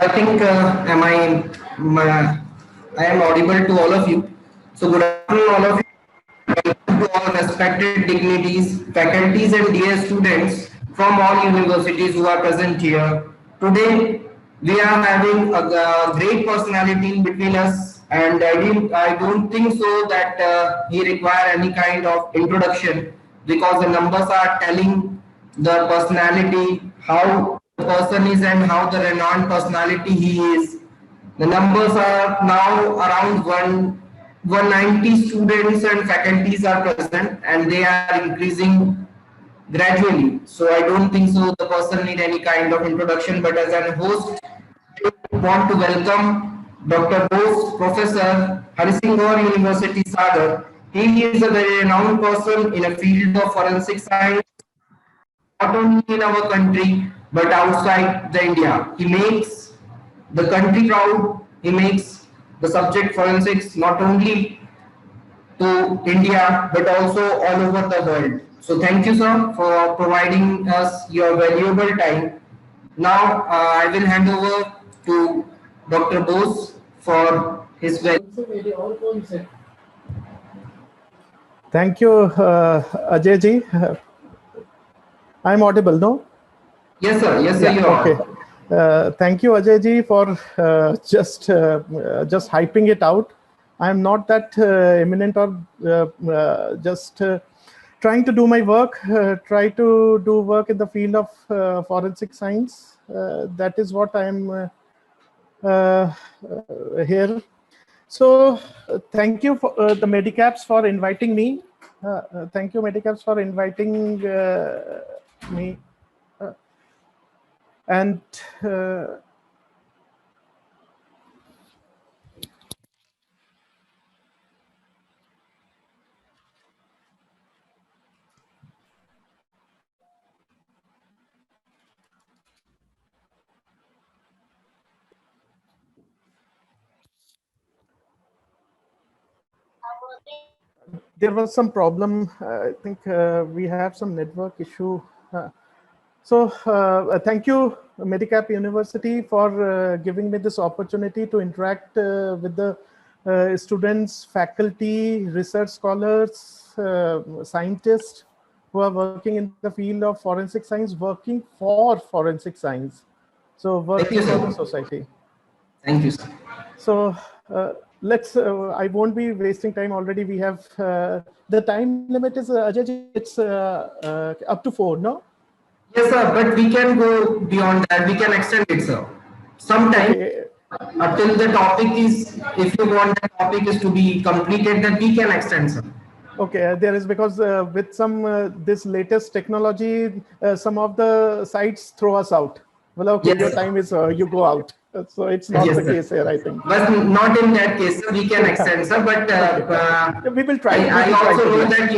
I think I am audible to all of you. So good afternoon, all of you. Welcome to all respected dignities, faculties, and dear students from all universities who are present here. Today, we are having a great personality in between us, and I don't think so that he require any kind of introduction because the numbers are telling the personality, how the person is, and how the renowned personality he is. The numbers are now around 190 students and faculties are present, and they are increasing gradually. So I don't think so the person need any kind of introduction, but as a host, I want to welcome Dr. Bose, Professor Harisingh Gaur University Sagar. He is a very renowned person in a field of forensic science, not only in our country but outside the India. He makes the country proud. He makes the subject forensics not only to India but also all over the world. So thank you, sir, for providing us your valuable time. Now I will hand over to Dr. Bose for his Thank you, Ajay ji. I'm audible, no? Yes, sir. Yes, sir. Yeah, You are. Okay. Thank you, Ajay ji, for just hyping it out. I'm not that eminent or just trying to do my work, try to do work in the field of forensic science. That is what I'm here. So thank you for the Medicaps for inviting me. Thank you, Medicaps, for inviting me. And there was some problem. I think we have some network issue. So thank you, Medicap University, for giving me this opportunity to interact with the students, faculty, research scholars, scientists who are working in the field of forensic science, working for forensic science. So working for the society. Thank you, sir. So let's, I won't be wasting time already. We have, the time limit is, Ajay ji, it's up to 4, no? Yes, sir, but we can go beyond that. We can extend it, sir. Sometime until the topic is, if you want the topic is to be completed, then we can extend, sir. Okay, there is, because with some this latest technology, some of the sites throw us out. Well, okay, Yes, your sir. time is you go out. So it's not Yes, the sir. case here, I think. But not in that case, sir. We can extend, sir. But we will try. I also know that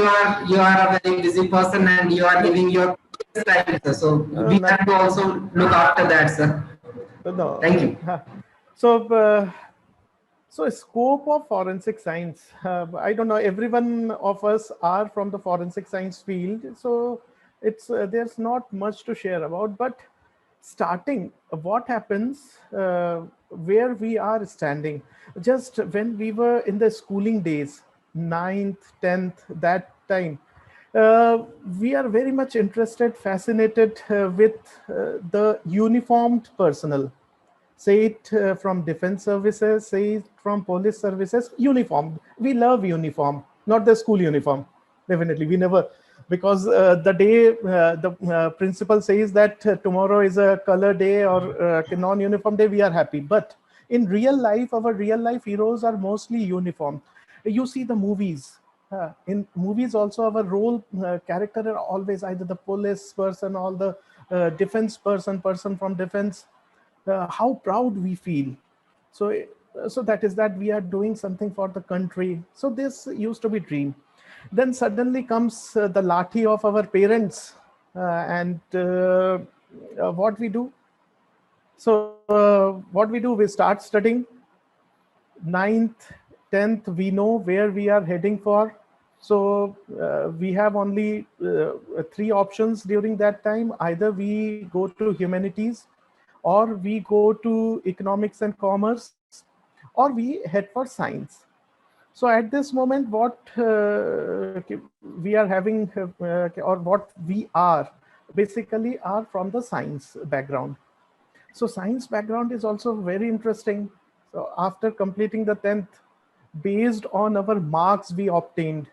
you are a very busy person and you are giving your time, sir. So we have to also look after that, sir. No. Thank you. So scope of forensic science, I don't know, everyone of us are from the forensic science field. So it's there's not much to share about, but starting, what happens where we are standing. Just when we were in the schooling days, 9th, 10th, that time, we are very much interested, fascinated with the uniformed personnel. Say it from defense services, say it from police services, uniform. We love uniform, not the school uniform. Definitely, we never, because the day the principal says that tomorrow is a color day or non-uniform day, we are happy. But in real life, our real life heroes are mostly uniform. You see the movies. In movies also, our role character are always either the police person or the defense person from defense. How proud we feel. So that is that we are doing something for the country. So this used to be dream. Then suddenly comes the lathi of our parents, and what we do. So what we do, we start studying. 9th, 10th, we know where we are heading for. So we have only 3 options during that time. Either we go to humanities, or we go to economics and commerce, or we head for science. So at this moment, what we are having, or what we are, basically are from the science background. So science background is also very interesting. So after completing the 10th, based on our marks we obtained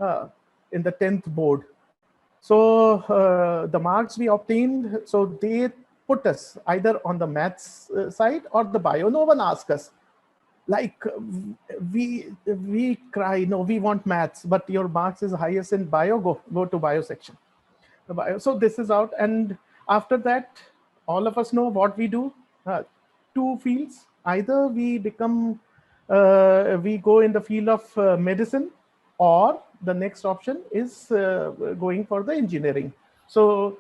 in the 10th board. So the marks we obtained, so they put us either on the maths side or the bio. No one asked us, like we cry, no, we want maths, but your marks is highest in bio, go to bio section. The bio. So this is out, and after that, all of us know what we do. Two fields: either we become, we go in the field of medicine, or the next option is going for the engineering. So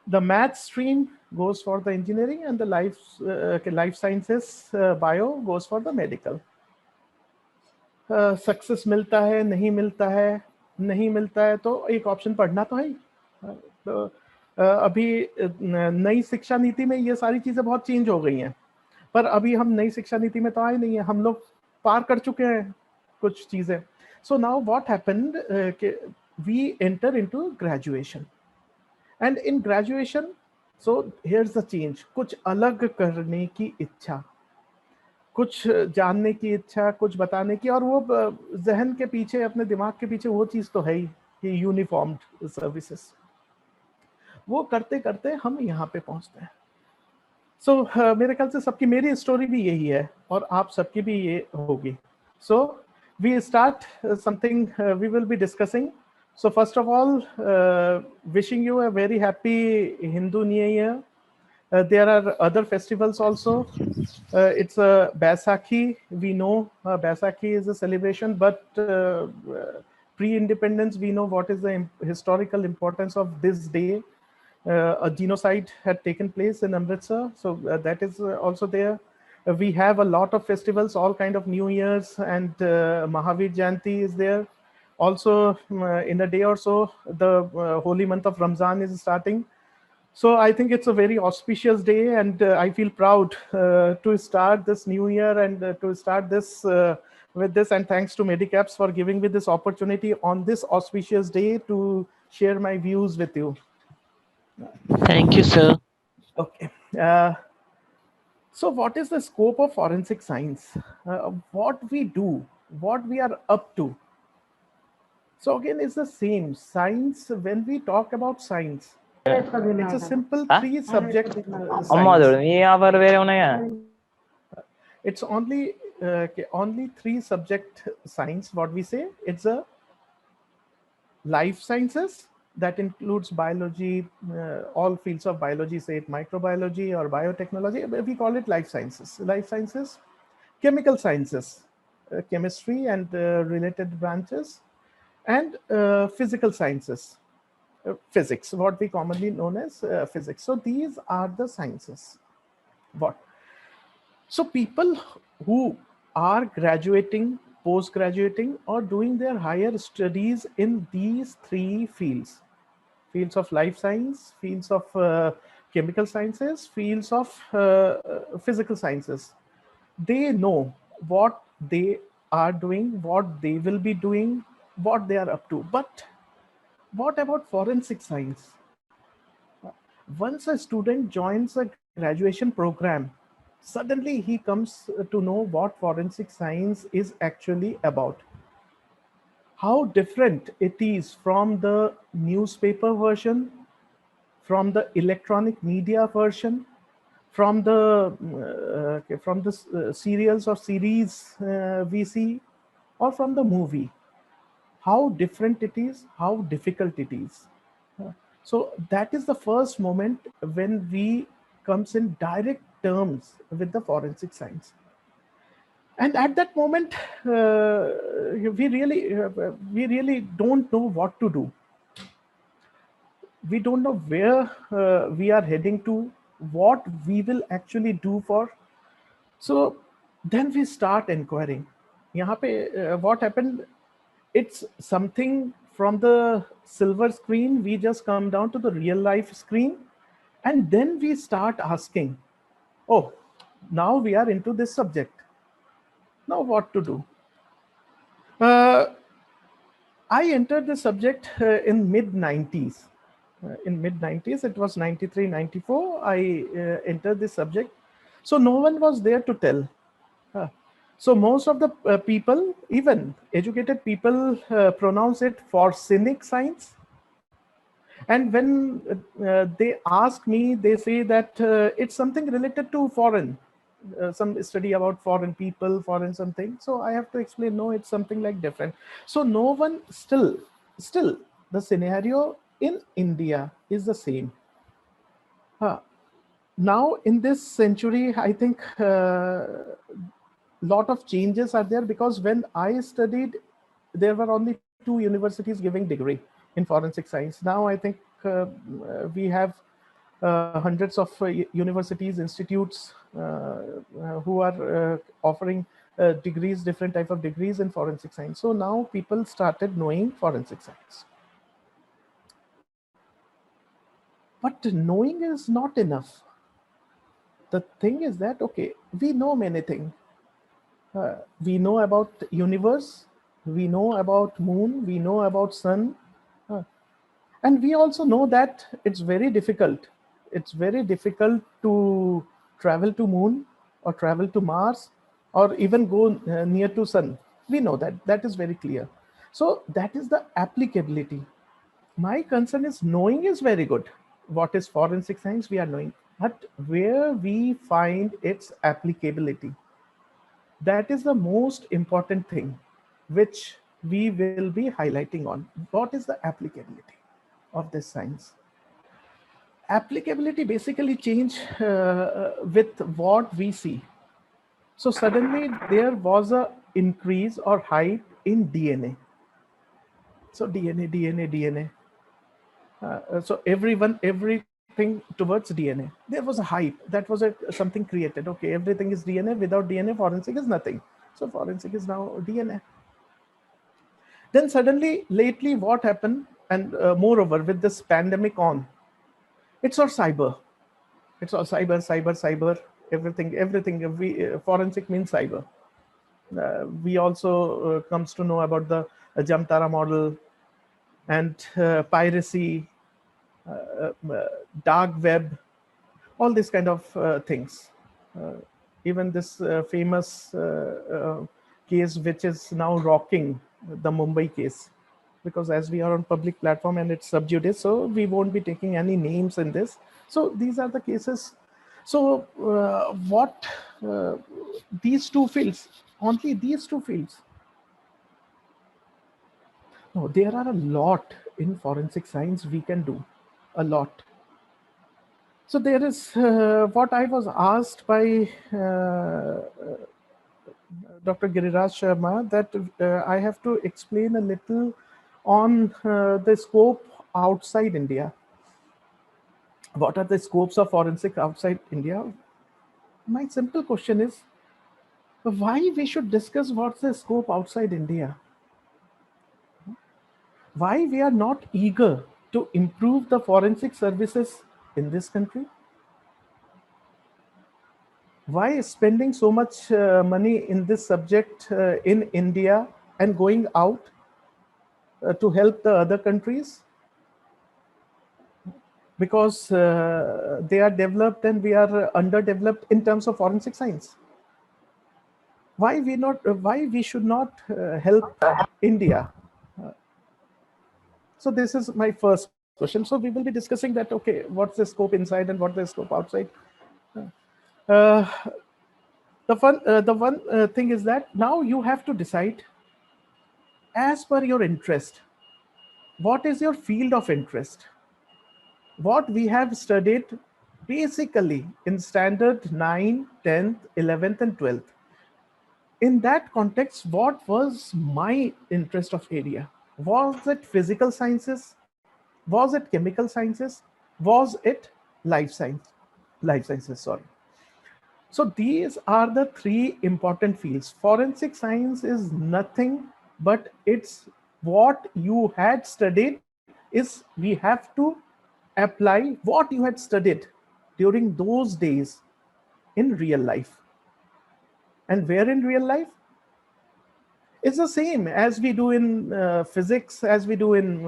the math stream goes for the engineering, and the life sciences bio goes for the medical. Success मिलता है, नहीं मिलता है, नहीं मिलता है, तो एक ऑप्शन पढ़ना तो है ही। तो अभी नई शिक्षा नीति में ये सारी चीजें बहुत चेंज हो गई हैं, पर अभी हम नई शिक्षा नीति में तो आए नहीं है, हम लोग पार कर चुके हैं कुछ चीजें. So now what happened, we enter into graduation, and in graduation so here's the change. कुछ अलग करने की इच्छा, कुछ जानने की इच्छा, कुछ बताने की, और वो जहन के पीछे, अपने दिमाग के पीछे वो चीज तो है ही कि यूनिफॉर्म्ड सर्विसेज. वो करते करते हम यहाँ पे पहुंचते हैं. सो मेरे ख्याल से सबकी, मेरी स्टोरी भी यही है और आप सबकी भी ये होगी. So we start something we will be discussing. So first of all, wishing you a very happy Hindu New Year. There are other festivals also. It's a Baisakhi. We know Baisakhi is a celebration, but pre-independence, we know what is the historical importance of this day. A genocide had taken place in Amritsar, so that is also there. We have a lot of festivals, all kind of New Years, and Mahavir Jayanti is there. Also, in a day or so, the holy month of Ramzan is starting. So I think it's a very auspicious day, and I feel proud to start this new year and to start this with this. And thanks to Medicaps for giving me this opportunity on this auspicious day to share my views with you. Thank you, sir. Okay. So what is the scope of forensic science? What we do, what we are up to. So again, it's the same. Science, when we talk about science, it's a simple three-subject science. It's only three-subject science, what we say. It's a life sciences, that includes biology, all fields of biology, say it microbiology or biotechnology, we call it life sciences. Life sciences, chemical sciences, chemistry and related branches, and physical sciences, physics, what we commonly known as physics. So these are the sciences. What? So people who are graduating, post-graduating, or doing their higher studies in these three fields of life science, fields of chemical sciences, fields of physical sciences, they know what they are doing, what they will be doing, what they are up to. But what about forensic science? Once a student joins a graduation program, suddenly he comes to know what forensic science is actually about. How different it is from the newspaper version, from the electronic media version, from the serials or series we see, or from the movie. How different it is, how difficult it is. So that is the first moment when we comes in direct terms with the forensic science. And at that moment, we really don't know what to do. We don't know where we are heading to, what we will actually do for. So then we start inquiring. Yahan pe, what happened? It's something from the silver screen, we just come down to the real life screen, and then we start asking, Oh, now we are into this subject. Now what to do? I entered the subject in mid 90s. In mid 90s, it was 93, 94. I entered this subject. So no one was there to tell. Uh, so most of the people, even educated people, pronounce it for cynic science. And when they ask me, they say that it's something related to foreign, some study about foreign people, foreign something. So I have to explain, no, it's something like different. So no one, still the scenario in India is the same. Now in this century, I think lot of changes are there, because when I studied, there were only 2 universities giving degree in forensic science. Now I think we have hundreds of universities, institutes who are offering degrees, different type of degrees in forensic science. So now people started knowing forensic science. But knowing is not enough. The thing is that, okay, we know many things. We know about universe, we know about moon, we know about sun, and we also know that it's very difficult. It's very difficult to travel to moon or travel to Mars or even go near to sun. We know that. That is very clear. So that is the applicability. My concern is knowing is very good. What is forensic science? We are knowing. But where we find its applicability, that is the most important thing which we will be highlighting on. What is the applicability of this science? Applicability basically change with what we see. So suddenly there was a increase or hype in DNA. So DNA. So everything towards DNA. There was a hype. That was something created. Okay, everything is DNA. Without DNA, forensic is nothing. So forensic is now DNA. Then suddenly, lately, what happened? And moreover, with this pandemic on, it's all cyber. It's all cyber. Everything. Forensic means cyber. We also comes to know about the Jamtara model and piracy, dark web, all these kind of things. Uh, Even this famous case, which is now rocking, the Mumbai case, because as we are on public platform and it's sub judice, so we won't be taking any names in this. So these are the cases. So what these two fields, only these two fields. No, there are a lot in forensic science we can do, a lot. So there is what I was asked by Dr. Giriraj Sharma, that I have to explain a little on the scope outside India. What are the scopes of forensic outside India? My simple question is, why we should discuss what's the scope outside India? Why we are not eager to improve the forensic services in this country? Why spending so much money in this subject in India and going out to help the other countries? Because they are developed and we are underdeveloped in terms of forensic science. Why we should not help India? So this is my first question. So we will be discussing that, okay, what's the scope inside and what's the scope outside? Uh, the one thing is that now you have to decide as per your interest. What is your field of interest? What we have studied basically in standard 9, 10th, 11th, and 12th. In that context, what was my interest of area? Was it physical sciences? Was it chemical sciences? Was it life science? Life sciences, sorry. So these are the three important fields. Forensic science is nothing but it's what you had studied is we have to apply what you had studied during those days in real life. And where in real life? It's the same as we do in physics, as we do in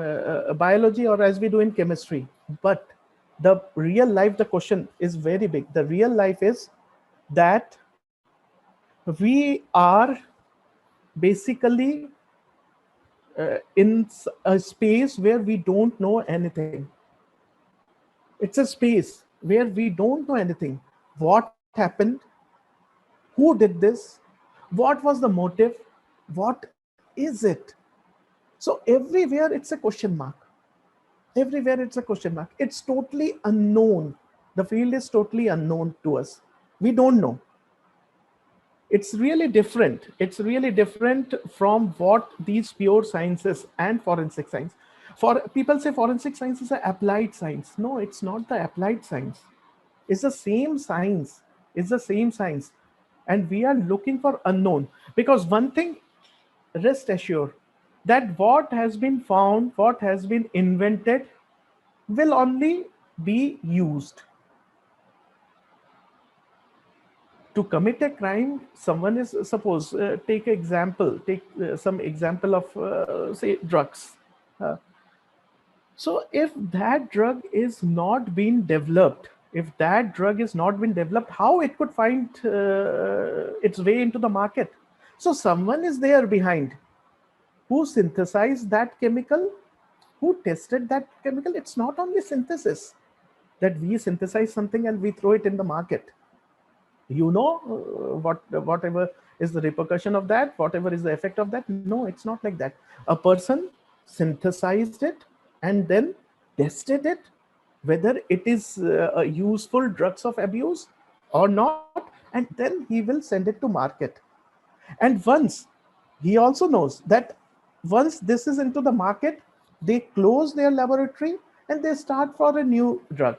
biology, or as we do in chemistry. But the real life, the question is very big. The real life is that we are basically in a space where we don't know anything. It's a space where we don't know anything. What happened? Who did this? What was the motive? What is it? So everywhere it's a question mark. Everywhere it's a question mark. It's totally unknown. The field is totally unknown to us. We don't know. It's really different. It's really different from what these pure sciences and forensic science. For people say forensic science is an applied science. No, it's not the applied science. It's the same science. It's the same science. And we are looking for unknown. Because one thing, rest assured, that what has been found, what has been invented, will only be used. To commit a crime, someone is, suppose, take some example of, say, drugs. So if that drug is not being developed, how it could find its way into the market? So someone is there behind who synthesized that chemical, who tested that chemical. It's not only synthesis, that we synthesize something and we throw it in the market. Whatever is the repercussion of that, whatever is the effect of that. No, it's not like that. A person synthesized it and then tested it, whether it is a useful drugs of abuse or not, and then he will send it to market. And once, he also knows that once this is into the market, they close their laboratory and they start for a new drug.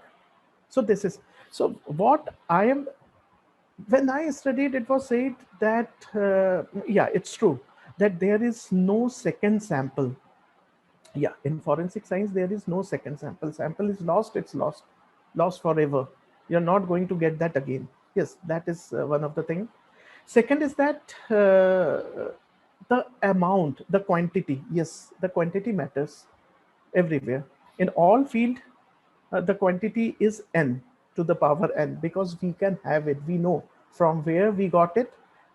So this is, so what I am, when I studied, it was said that, yeah, it's true that there is no second sample. Yeah, in forensic science, there is no second sample. Sample is lost, it's lost forever. You're not going to get that again. Yes, that is one of the things. Second is that the amount, the quantity. Yes, the quantity matters everywhere. In all field, the quantity is n to the power n, because we can have it. We know from where we got it,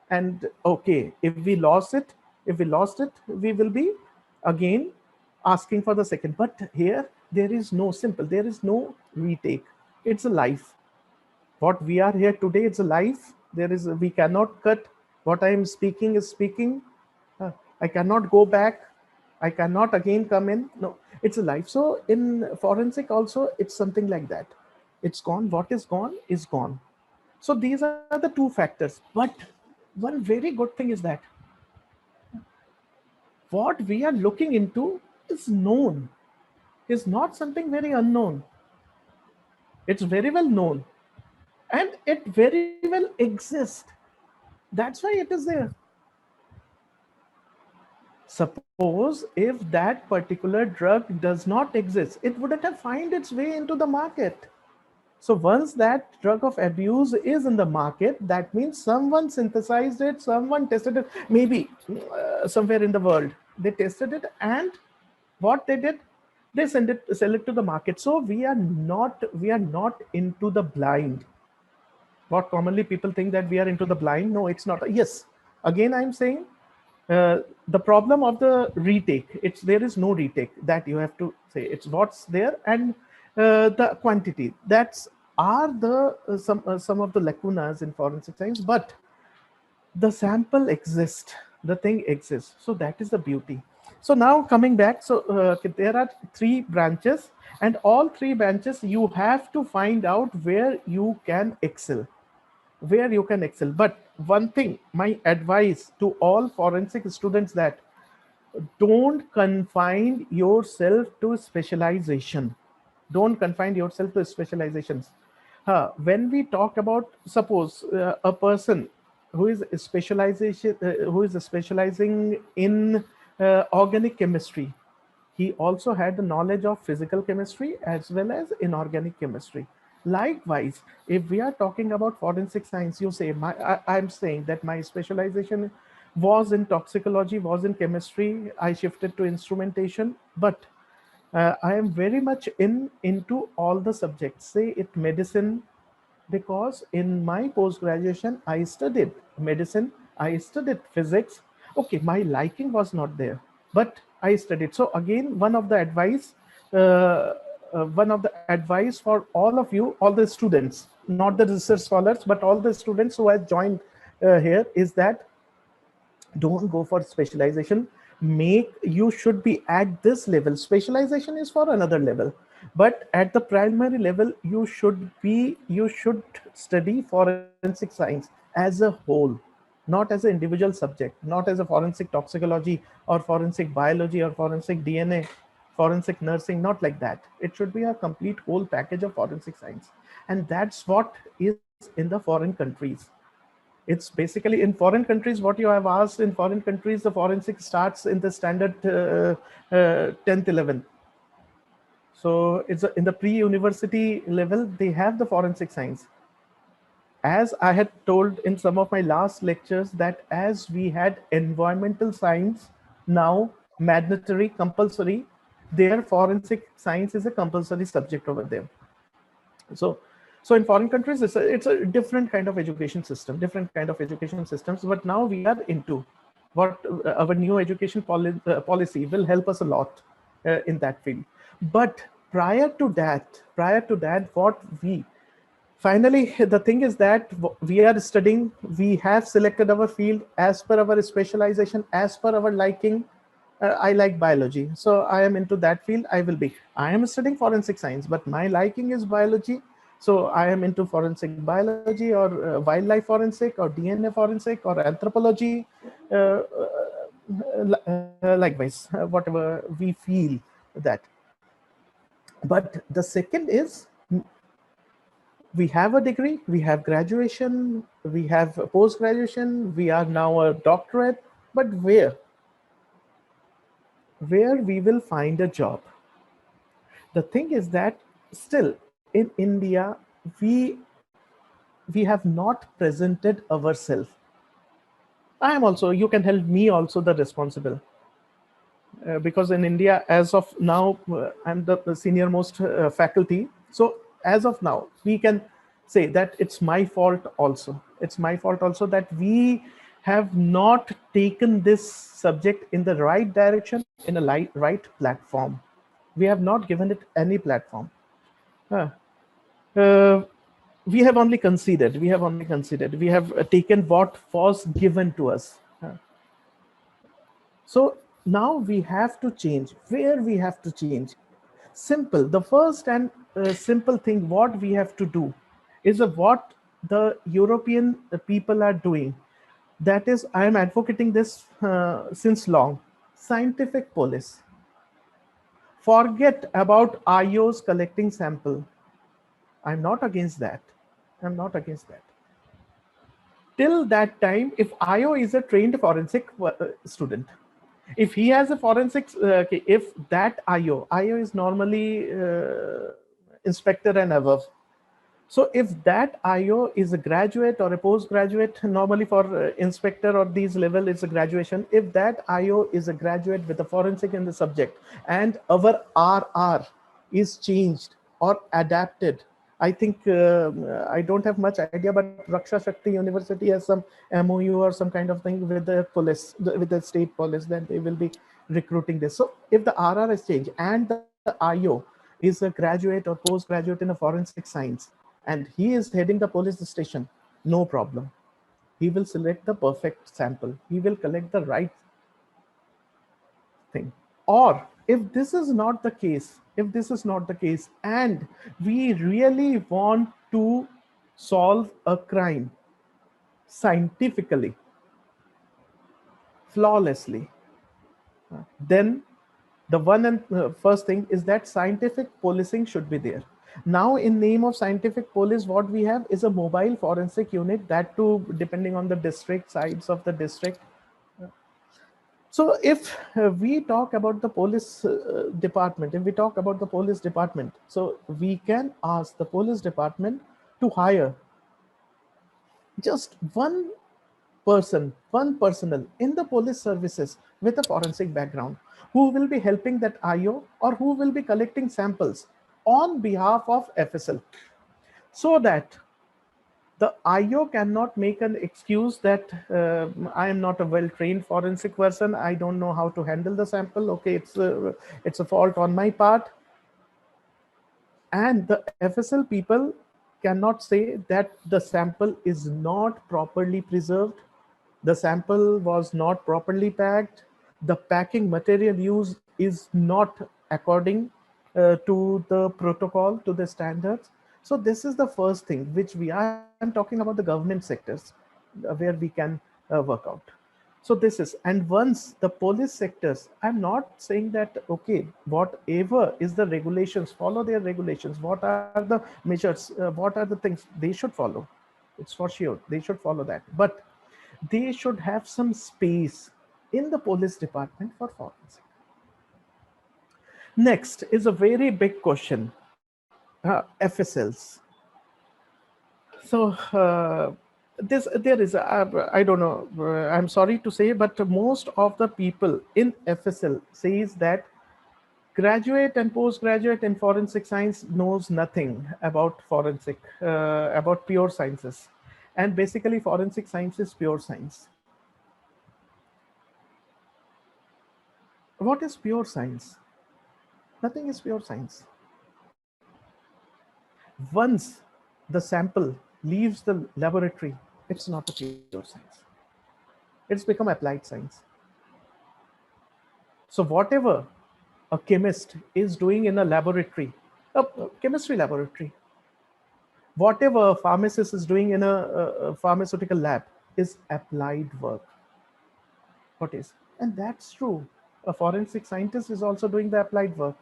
and okay, if we lost it, we will be again asking for the second. But here there is no simple, there is no retake. It's a life. What we are here today, it's a life. We cannot cut. What I am speaking is speaking. I cannot go back. I cannot again come in. No, it's a life. So in forensic also, it's something like that. It's gone. What is gone is gone. So these are the two factors. But one very good thing is that what we are looking into is known, is not something very unknown. It's very well known, and it very well exists. That's why it is there. Suppose if that particular drug does not exist, it wouldn't have found its way into the market. So once that drug of abuse is in the market, that means someone synthesized it, someone tested it, maybe somewhere in the world. They tested it, and what they did, they sell it to the market. So we are not into the blind. What commonly people think that we are into the blind. No, it's not. Yes, again I'm saying, the problem of the retake, there is no retake, that you have to say. It's what's there, and the quantity, that's are the some of the lacunas in forensic science. But the sample exists, the thing exists, so that is the beauty. So now coming back, so there are three branches, and all three branches you have to find out where you can excel. But one thing, my advice to all forensic students, that don't confine yourself to specialization. Don't confine yourself to specializations. When we talk about, suppose a person who is specializing in organic chemistry, he also had the knowledge of physical chemistry as well as inorganic chemistry. Likewise, if we are talking about forensic science, you say I'm saying that my specialization was in toxicology, was in chemistry. I shifted to instrumentation, but I am very much into all the subjects. Say it medicine, because in my post graduation I studied medicine, I studied physics. Okay, my liking was not there, but I studied. So again, one of the advice for all of you, all the students, not the research scholars, but all the students who have joined here, is that don't go for specialization. Make, you should be at this level. Specialization is for another level, but at the primary level you should study forensic science as a whole, not as an individual subject, not as a forensic toxicology or forensic biology or forensic DNA, forensic nursing, not like that. It should be a complete whole package of forensic science. And that's what is in the foreign countries. It's basically in foreign countries, what you have asked. In foreign countries, the forensic starts in the standard 10th 11th. So it's in the pre-university level, they have the forensic science. As I had told in some of my last lectures, that as we had environmental science now mandatory, compulsory, their forensic science is a compulsory subject over there. So so in foreign countries, it's a different kind of education system, different kind of education systems. But now we are into what our new education policy will help us a lot in that field. But prior to that, what we finally, the thing is that we are studying, we have selected our field as per our specialization, as per our liking. I like biology, so I am into that field. I am studying forensic science, but my liking is biology. So I am into forensic biology, or wildlife forensic, or DNA forensic, or anthropology, likewise, whatever we feel that. But the second is, we have a degree, we have graduation, we have post graduation, we are now a doctorate, but where we will find a job? The thing is that still in India, we we have not presented ourselves. I am also, you can help me also, the responsible, because in India, as of now, I'm the senior most faculty. So as of now, we can say that it's my fault also. It's my fault also that we have not taken this subject in the right direction, in a right platform. We have not given it any platform. Uh, uh, we have only considered. We have taken what was given to us. So now we have to change. Where we have to change? Simple. The first and simple thing what we have to do is what the European people are doing. That is, I am advocating this since long. Scientific police. Forget about IOs collecting sample. I'm not against that. I'm not against that. Till that time, if IO is a trained forensic student, if he has a forensics, okay, if that IO is normally inspector and above. So if that IO is a graduate or a postgraduate, normally for inspector or these level, it's a graduation. If that IO is a graduate with a forensic in the subject, and our RR is changed or adapted, I think I don't have much idea, but Raksha Shakti University has some MOU or some kind of thing with the police, with the state police, then they will be recruiting this. So if the RR is changed and the IO is a graduate or postgraduate in a forensic science, and he is heading the police station, no problem. He will select the perfect sample. He will collect the right thing. Or if this is not the case, and we really want to solve a crime scientifically, flawlessly, then the one and first thing is that scientific policing should be there. Now in name of scientific police, what we have is a mobile forensic unit, that too depending on the district, sides of the district. So if we talk about the police department, if we talk about the police department, so we can ask the police department to hire just one person, one personnel in the police services with a forensic background who will be helping that IO or who will be collecting samples on behalf of FSL, so that the IO cannot make an excuse that I am not a well-trained forensic person. I don't know how to handle the sample. Okay, it's a fault on my part. And the FSL people cannot say that the sample is not properly preserved, the sample was not properly packed, the packing material used is not according to the protocol, to the standards. So this is the first thing which I'm talking about the government sectors where we can work out. So this is, and once the police sectors, I'm not saying that, okay, whatever is the regulations, follow their regulations. What are the measures? What are the things they should follow? It's for sure. They should follow that. But they should have some space in the police department for forensic. Next is a very big question, FSLs. So there is I don't know, I'm sorry to say, but most of the people in FSL says that graduate and postgraduate in forensic science knows nothing about forensic, about pure sciences. And basically forensic science is pure science. What is pure science? Nothing is pure science. Once the sample leaves the laboratory, it's not a pure science. It's become applied science. So whatever a chemist is doing in a laboratory, a chemistry laboratory, whatever a pharmacist is doing in a pharmaceutical lab is applied work. What is? And that's true. A forensic scientist is also doing the applied work.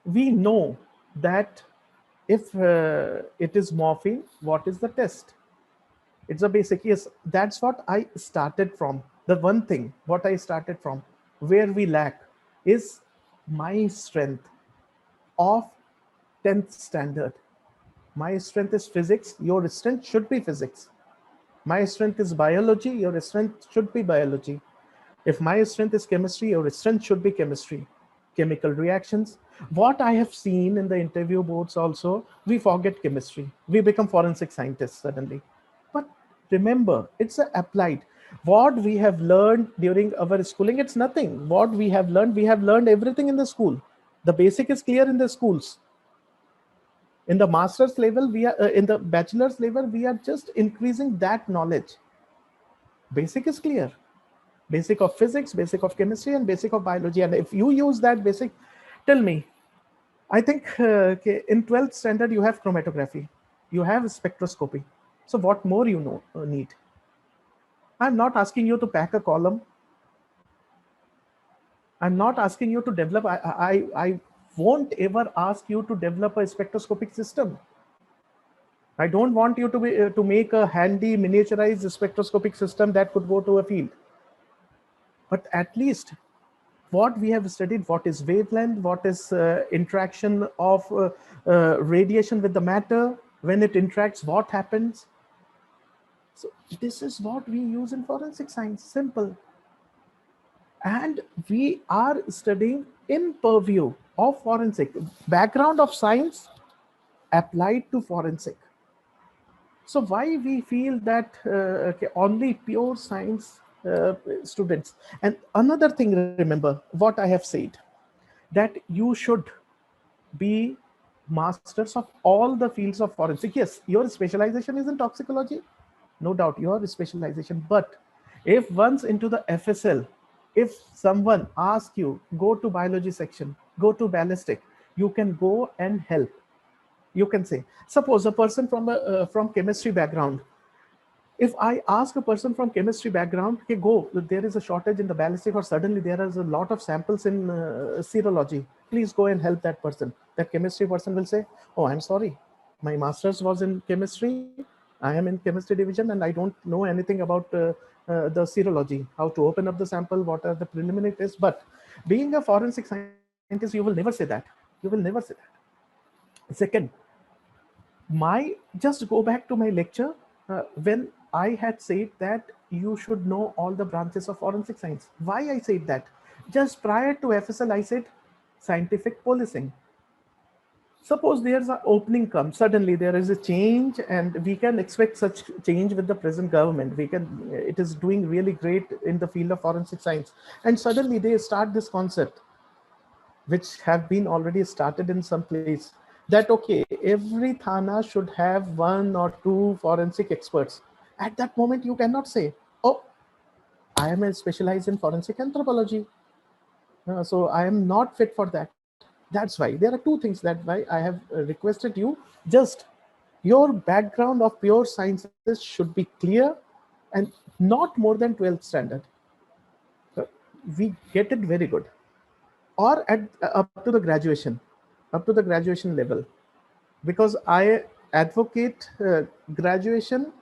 We know that if it is morphine, what is the test? It's a basic, yes, that's what I started from. The one thing, what I started from, where we lack is my strength of 10th standard. My strength is physics, your strength should be physics. My strength is biology, your strength should be biology. If my strength is chemistry, your strength should be chemistry. Chemical reactions. What I have seen in the interview boards also, we forget chemistry. We become forensic scientists suddenly. But remember, it's applied. What we have learned during our schooling, it's nothing. What we have learned everything in the school. The basic is clear in the schools. In the master's level, we are in the bachelor's level, we are just increasing that knowledge. Basic is clear. Basic of physics, basic of chemistry, and basic of biology. And if you use that basic, tell me, I think in 12th standard, you have chromatography, you have spectroscopy. So what more you need? I'm not asking you to pack a column. I'm not asking you to develop, I won't ever ask you to develop a spectroscopic system. I don't want you to make a handy miniaturized spectroscopic system that could go to a field. But at least what we have studied, what is wavelength, what is interaction of radiation with the matter, when it interacts, what happens. So this is what we use in forensic science, simple. And we are studying in purview of forensic, background of science applied to forensic. So why we feel that only pure science students? And another thing, remember what I have said, that you should be masters of all the fields of forensic. Yes, your specialization is in toxicology, no doubt, your specialization. But if once into the FSL, if someone asks you, go to biology section, go to ballistic, you can go and help. You can say, suppose a person from chemistry background, if I ask a person from chemistry background, okay, go, there is a shortage in the ballistic, or suddenly there is a lot of samples in serology, please go and help that person. That chemistry person will say, oh, I'm sorry, my master's was in chemistry, I am in chemistry division, and I don't know anything about the serology, how to open up the sample, what are the preliminary tests. But being a forensic scientist, you will never say that. You will never say that. Second, just go back to my lecture when I had said that you should know all the branches of forensic science. Why I said that? Just prior to FSL, I said scientific policing. Suppose there's an opening comes, suddenly there is a change, and we can expect such change with the present government. It is doing really great in the field of forensic science, and suddenly they start this concept, which have been already started in some place, that okay, every thana should have one or two forensic experts. At that moment, you cannot say, oh, I am specialized in forensic anthropology, so I am not fit for that. That's why there are two things that why I have requested you, just your background of pure sciences should be clear and not more than 12th standard. We get it very good, or at up to the graduation, up to the graduation level, because I advocate graduation,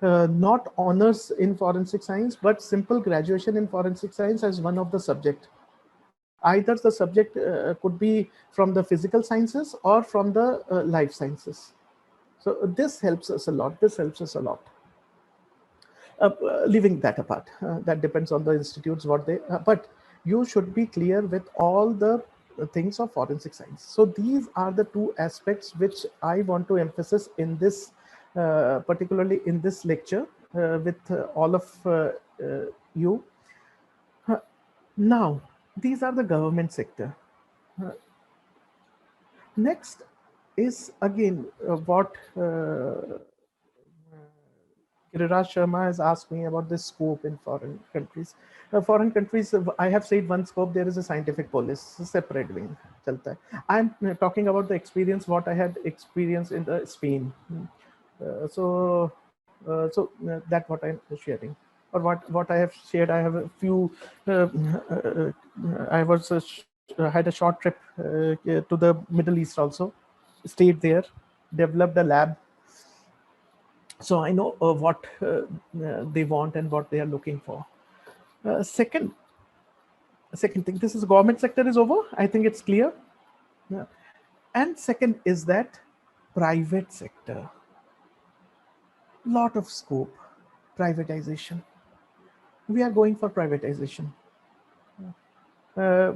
not honors in forensic science, but simple graduation in forensic science as one of the subject. Either the subject could be from the physical sciences or from the life sciences. So this helps us a lot. This helps us a lot. Leaving that apart, that depends on the institutes what they. But you should be clear with all the things of forensic science. So these are the two aspects which I want to emphasize in this, particularly in this lecture, with all of you. Now, these are the government sector. Next is again what Giriraj Sharma has asked me about the scope in foreign countries. Foreign countries, I have said one scope, there is a scientific police, a separate wing. Chalta hai. I'm talking about the experience, what I had experienced in the Spain. That what I'm sharing. Or what I have shared, I have a few, I was had a short trip to the Middle East also, stayed there, developed a lab, so I know what they want and what they are looking for. Second thing, this is government sector is over, I think it's clear. And second is that private sector, lot of scope. Privatization, we are going for privatization. uh,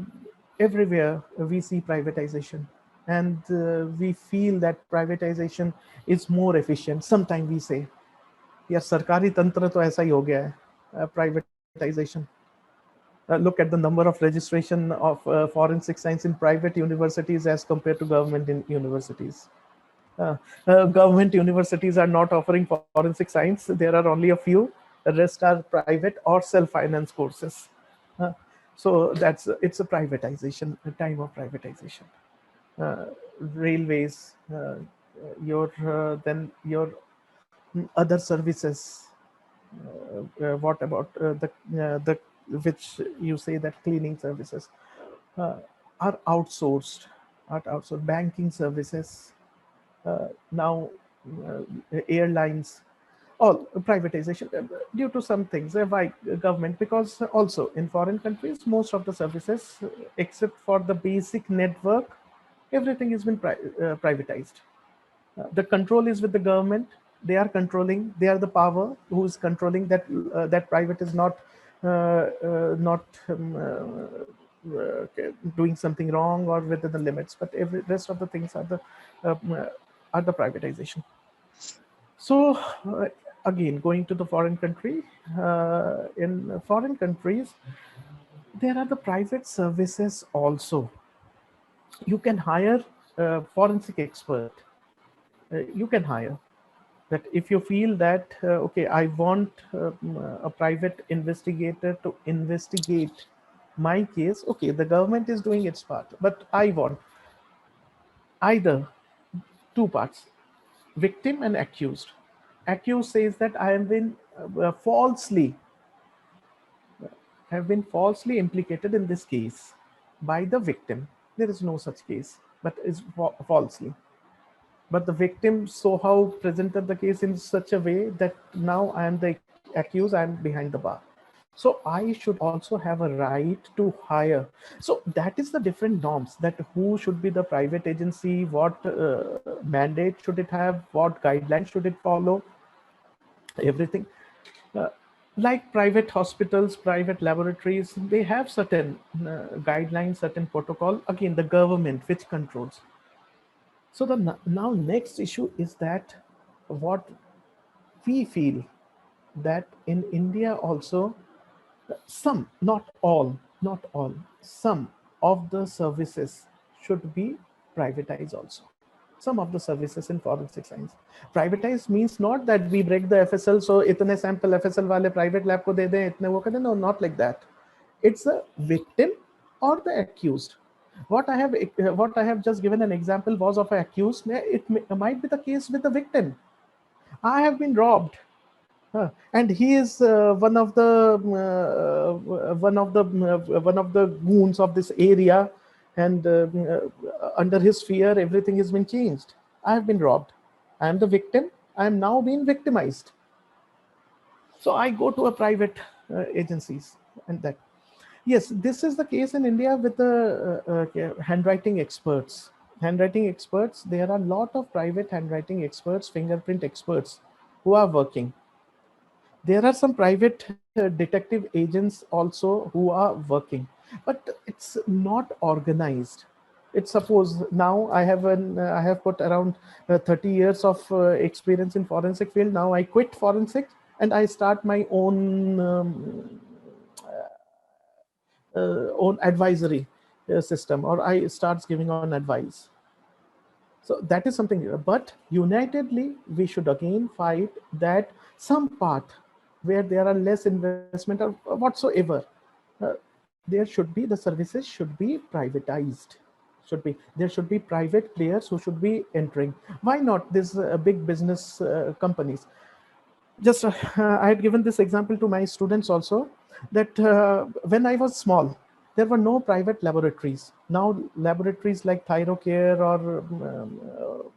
Everywhere we see privatization, and we feel that privatization is more efficient. Sometimes we say, यार सरकारी तंत्र तो ऐसा ही हो गया है, privatization. Look at the number of registration of forensic science in private universities as compared to government in universities. Government universities are not offering forensic science. There are only a few. The rest are private or self-finance courses. So it's a privatization, a time of privatization. Railways, then your other services. What about the which you say that cleaning services are outsourced, banking services, now airlines, all privatization due to some things by government, because also in foreign countries most of the services except for the basic network, everything has been privatized. The control is with the government. They are controlling. They are the power who is controlling that. That private is not doing something wrong or within the limits. But every rest of the things are the privatization. So again, going to the foreign country, in foreign countries, there are the private services also. You can hire a forensic expert. You can hire that if you feel that okay, I want a private investigator to investigate my case. Okay, the government is doing its part, but I want either two parts, victim and accused. Accused says that I have been falsely implicated in this case by the victim. There is no such case, but is falsely. But the victim somehow presented the case in such a way that now I am the accused. accused, I'm behind the bar. So I should also have a right to hire. So that is the different norms, that who should be the private agency, what mandate should it have, what guidelines should it follow, everything. Uh, like private hospitals, private laboratories, they have certain guidelines, certain protocol. Again, the government which controls. So the now next issue is that what we feel that in India also, some, not all, some of the services should be privatized also. Some of the services in forensic science. Privatized means not that we break the FSL, so itne sample FSL wale private lab ko de dein, itne wo kar dein. No, not like that. It's a victim or the accused. What I have just given an example was of an accused. Might be the case with the victim. I have been robbed. And he is one of the goons of this area, and under his fear, everything has been changed. I have been robbed. I am the victim. I am now being victimized. So I go to a private agencies, and that. Yes, this is the case in India with the handwriting experts. Handwriting experts. There are a lot of private handwriting experts, fingerprint experts, who are working. There are some private detective agents also who are working, but it's not organized. It's suppose now I have put around 30 years of experience in forensic field. Now I quit forensic and I start my own advisory system, or I starts giving on advice. So that is something, but unitedly, we should again fight that some part where there are less investment or whatsoever, uh, there should be, the services should be privatized. There should be private players who should be entering. Why not this big business companies? Just I had given this example to my students also, that when I was small, there were no private laboratories. Now laboratories like Thyrocare or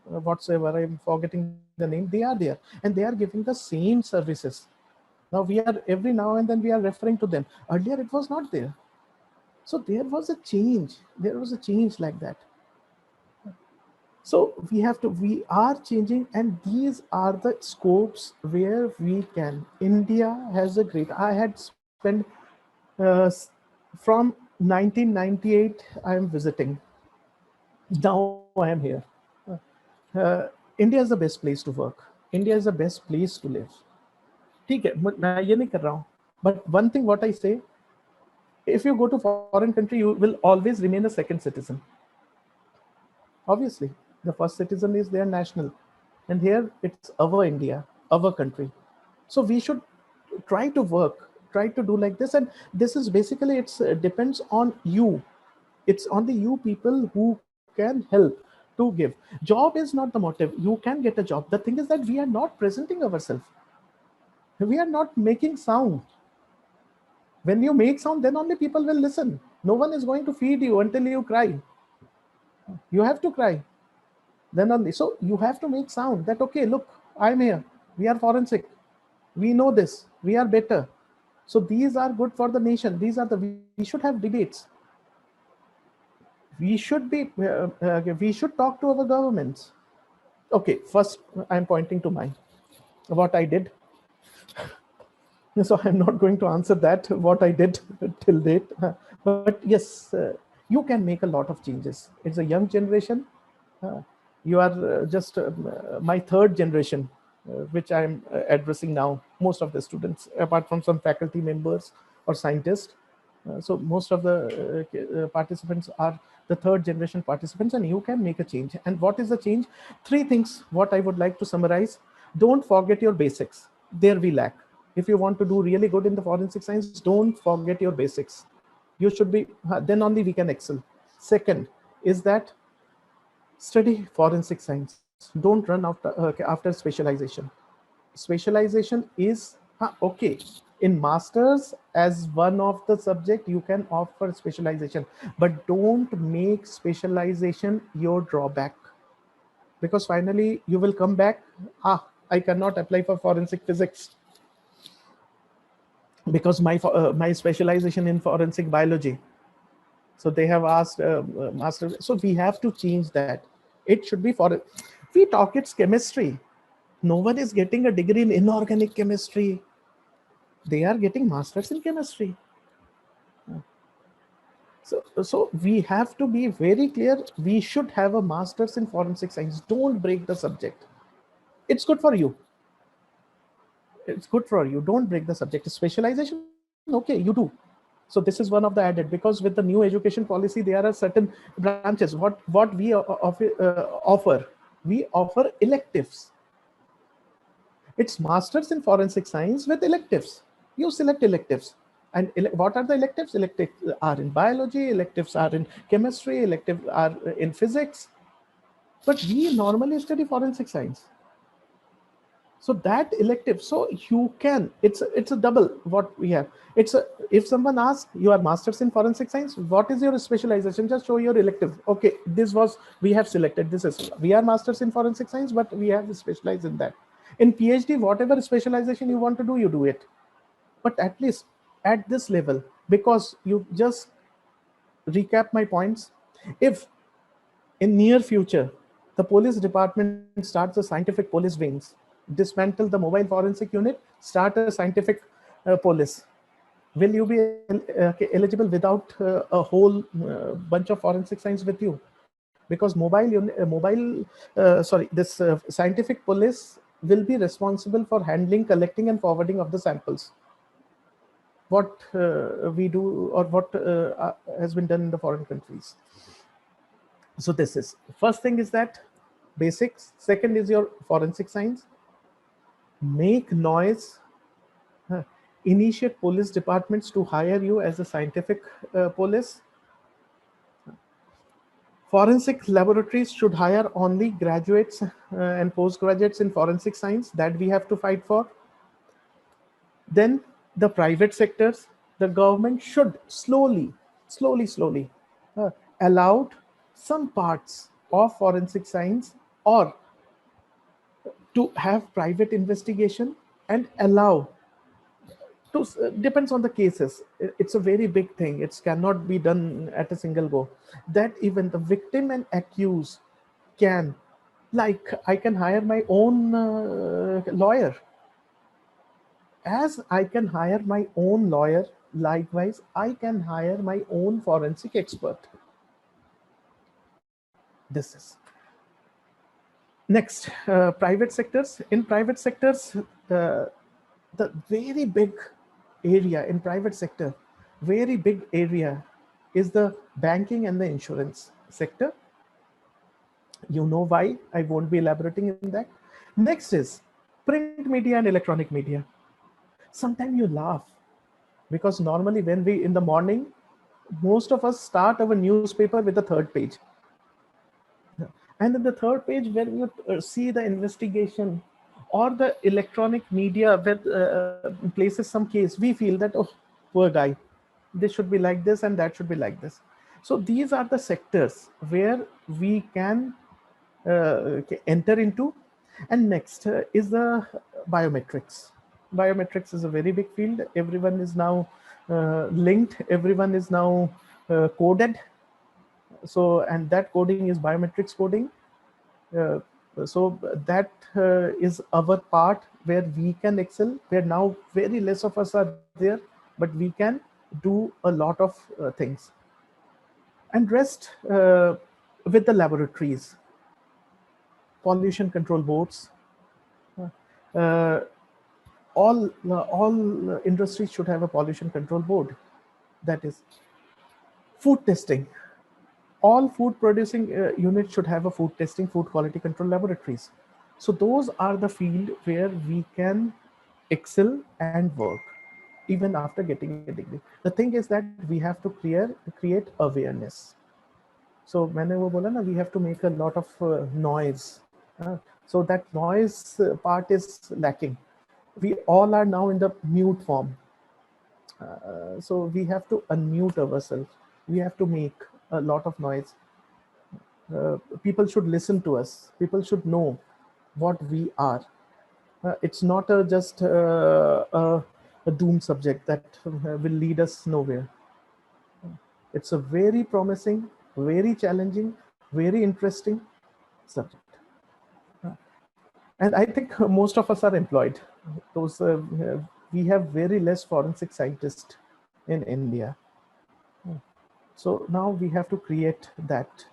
whatsoever, I'm forgetting the name, they are there, and they are giving the same services. Now we are, every now and then we are referring to them. Earlier it was not there. So there was a change. There was a change like that. So we are changing, and these are the scopes where we can. India has a great, I had spent from 1998, I am visiting. Now I am here. uh, India is the best place to work. India is the best place to live. ठीक है, मैं ये नहीं कर रहा हूँ. But one thing what I say, if you go to foreign country, you will always remain a second citizen. Obviously, the first citizen is their national, and here it's our India, our country. So we should try to work, try to do like this, and this is basically, it's depends on you. It's on the you people who can help to give. Job is not the motive. You can get a job. The thing is that we are not presenting ourselves. We are not making sound. When you make sound, then only people will listen. No one is going to feed you until you cry. You have to cry. Then only. So you have to make sound that, okay, look, I'm here. We are forensic. We know this. We are better. So these are good for the nation. These are the, we should have debates. We should be, we should talk to our governments. Okay, first I'm pointing to mine, what I did. So I'm not going to answer that, what I did till date. But yes, you can make a lot of changes. It's a young generation. You are just my third generation, which I'm addressing now. Most of the students, apart from some faculty members or scientists. So most of the participants are the third generation participants, and you can make a change. And what is the change? Three things, what I would like to summarize. Don't forget your basics. There we lack. If you want to do really good in the forensic science, don't forget your basics. You should be, then only we can excel. Second is that study forensic science. Don't run after specialization. Specialization is okay. In masters, as one of the subject, you can offer specialization, but don't make specialization your drawback, because finally you will come back, I cannot apply for forensic physics. because my specialization in forensic biology. So they have asked master. So we have to change that. It should be for. We talk it's chemistry. No one is getting a degree in inorganic chemistry. They are getting masters in chemistry. So we have to be very clear. We should have a master's in forensic science. Don't break the subject. It's good for you. It's good for you. Don't break the subject. Specialization, okay, you do. So this is one of the added, because with the new education policy, there are certain branches. What we offer, we offer electives. It's masters in forensic science with electives. You select electives. And what are the electives? Electives are in biology, electives are in chemistry, electives are in physics. But we normally study forensic science. So that elective, so you can, it's a double what we have. It's a, if someone asks, you are masters in forensic science, what is your specialization? Just show your elective. Okay, this was, we have selected, this is, we are masters in forensic science, but we have specialized in that. In PhD, whatever specialization you want to do, you do it. But at least at this level, because you just recap my points. If in near future, the police department starts a scientific police wings, dismantle the mobile forensic unit, start a scientific police. Will you be eligible without a whole bunch of forensic science with you? Because this scientific police will be responsible for handling, collecting, and forwarding of the samples. What we do, or what has been done in the foreign countries. So this is, first thing is that basics. Second is your forensic science. Make noise. Initiate police departments to hire you as a scientific police. Forensic laboratories should hire only graduates and postgraduates in forensic science. That we have to fight for. Then the private sectors, the government should slowly allow some parts of forensic science, or to have private investigation, and allow to, depends on the cases. It's a very big thing. It cannot be done at a single go. That even the victim and accused can, like, I can hire my own lawyer. As I can hire my own lawyer, likewise, I can hire my own forensic expert. This is. Next, private sectors. In private sectors, the very big area in private sector, very big area is the banking and the insurance sector. You know why, I won't be elaborating in that. Next is print media and electronic media. Sometimes you laugh, because normally when we, in the morning, most of us start our newspaper with the third page. And in the third page, when you see the investigation or the electronic media where places some case, we feel that, oh, poor guy, this should be like this and that should be like this. So these are the sectors where we can enter into. And next is the biometrics. Biometrics is a very big field. Everyone is now linked. Everyone is now coded. So, and that coding is biometrics coding. So that is our part where we can excel, where now very less of us are there, but we can do a lot of things. And rest with the laboratories, pollution control boards, all industries should have a pollution control board. That is food testing. All food producing units should have a food testing, food quality control laboratories. So those are the field where we can excel and work even after getting a degree. The thing is that we have to create awareness. So मैंने वो बोला ना, we have to make a lot of noise. So that noise part is lacking. We all are now in the mute form. So we have to unmute ourselves. We have to make a lot of noise. People should listen to us. People should know what we are. It's not just a doomed subject that will lead us nowhere. It's a very promising, very challenging, very interesting subject. And I think most of us are employed. Those we have very less forensic scientists in India. So now we have to create that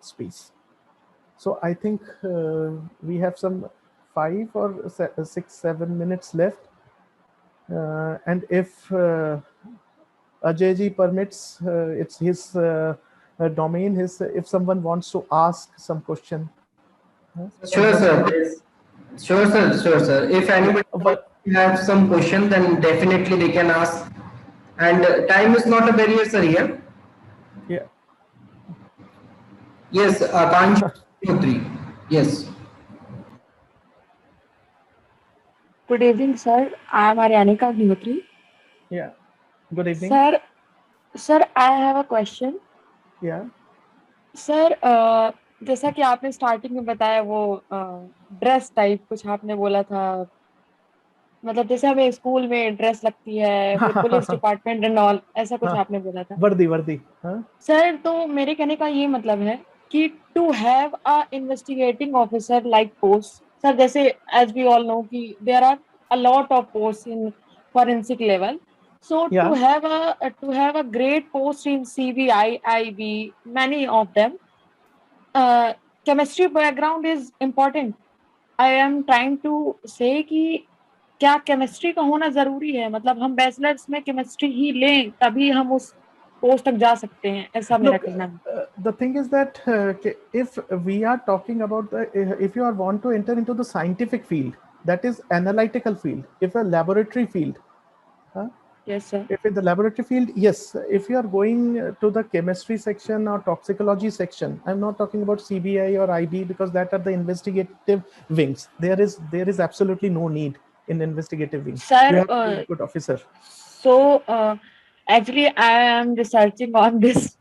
space. So I think we have some 5 or 6, 7 minutes left. And if Ajay ji permits, it's his domain. If someone wants to ask some question. Sure, sir. Sure, sir. Sure, sir. If anybody has some question, then definitely they can ask. And time is not a barrier, sir, here. Yeah. Yes, Kanchi 3. Yes. Good evening, sir. I am Aryanika Agnihotri. Yeah. Good evening. Sir, I have a question. Yeah. Sir जैसा कि आपने starting में बताया वो dress type कुछ आपने बोला था, मतलब जैसे हमें स्कूल में ड्रेस लगती है, फिर पुलिस डिपार्टमेंट एंड ऑल, ऐसा कुछ आपने बोला था। वर्दी। सर तो मेरे कहने का ये मतलब है कि to have a investigating officer like post, sir जैसे एज वी ऑल नो कि there are a lot of post in forensic level, so Yeah. to have a great post in CBI, IB, many of them, chemistry background is important. I am trying to say कि क्या chemistry का होना जरूरी है, मतलब हम bachelors में chemistry ही लें तभी हम उस पोस्ट तक जा सकते हैं, ऐसा मेरा कहना है। The thing is that if we are talking about if you are want to enter into the scientific field, that is analytical field, if a laboratory field, yes sir, if in the laboratory field, yes, if you are going to the chemistry section or toxicology section, I'm not talking about CBI or IB because that are the investigative wings. There is absolutely no need in investigative wings. Sir, you have to be a good officer. So actually I am researching on this,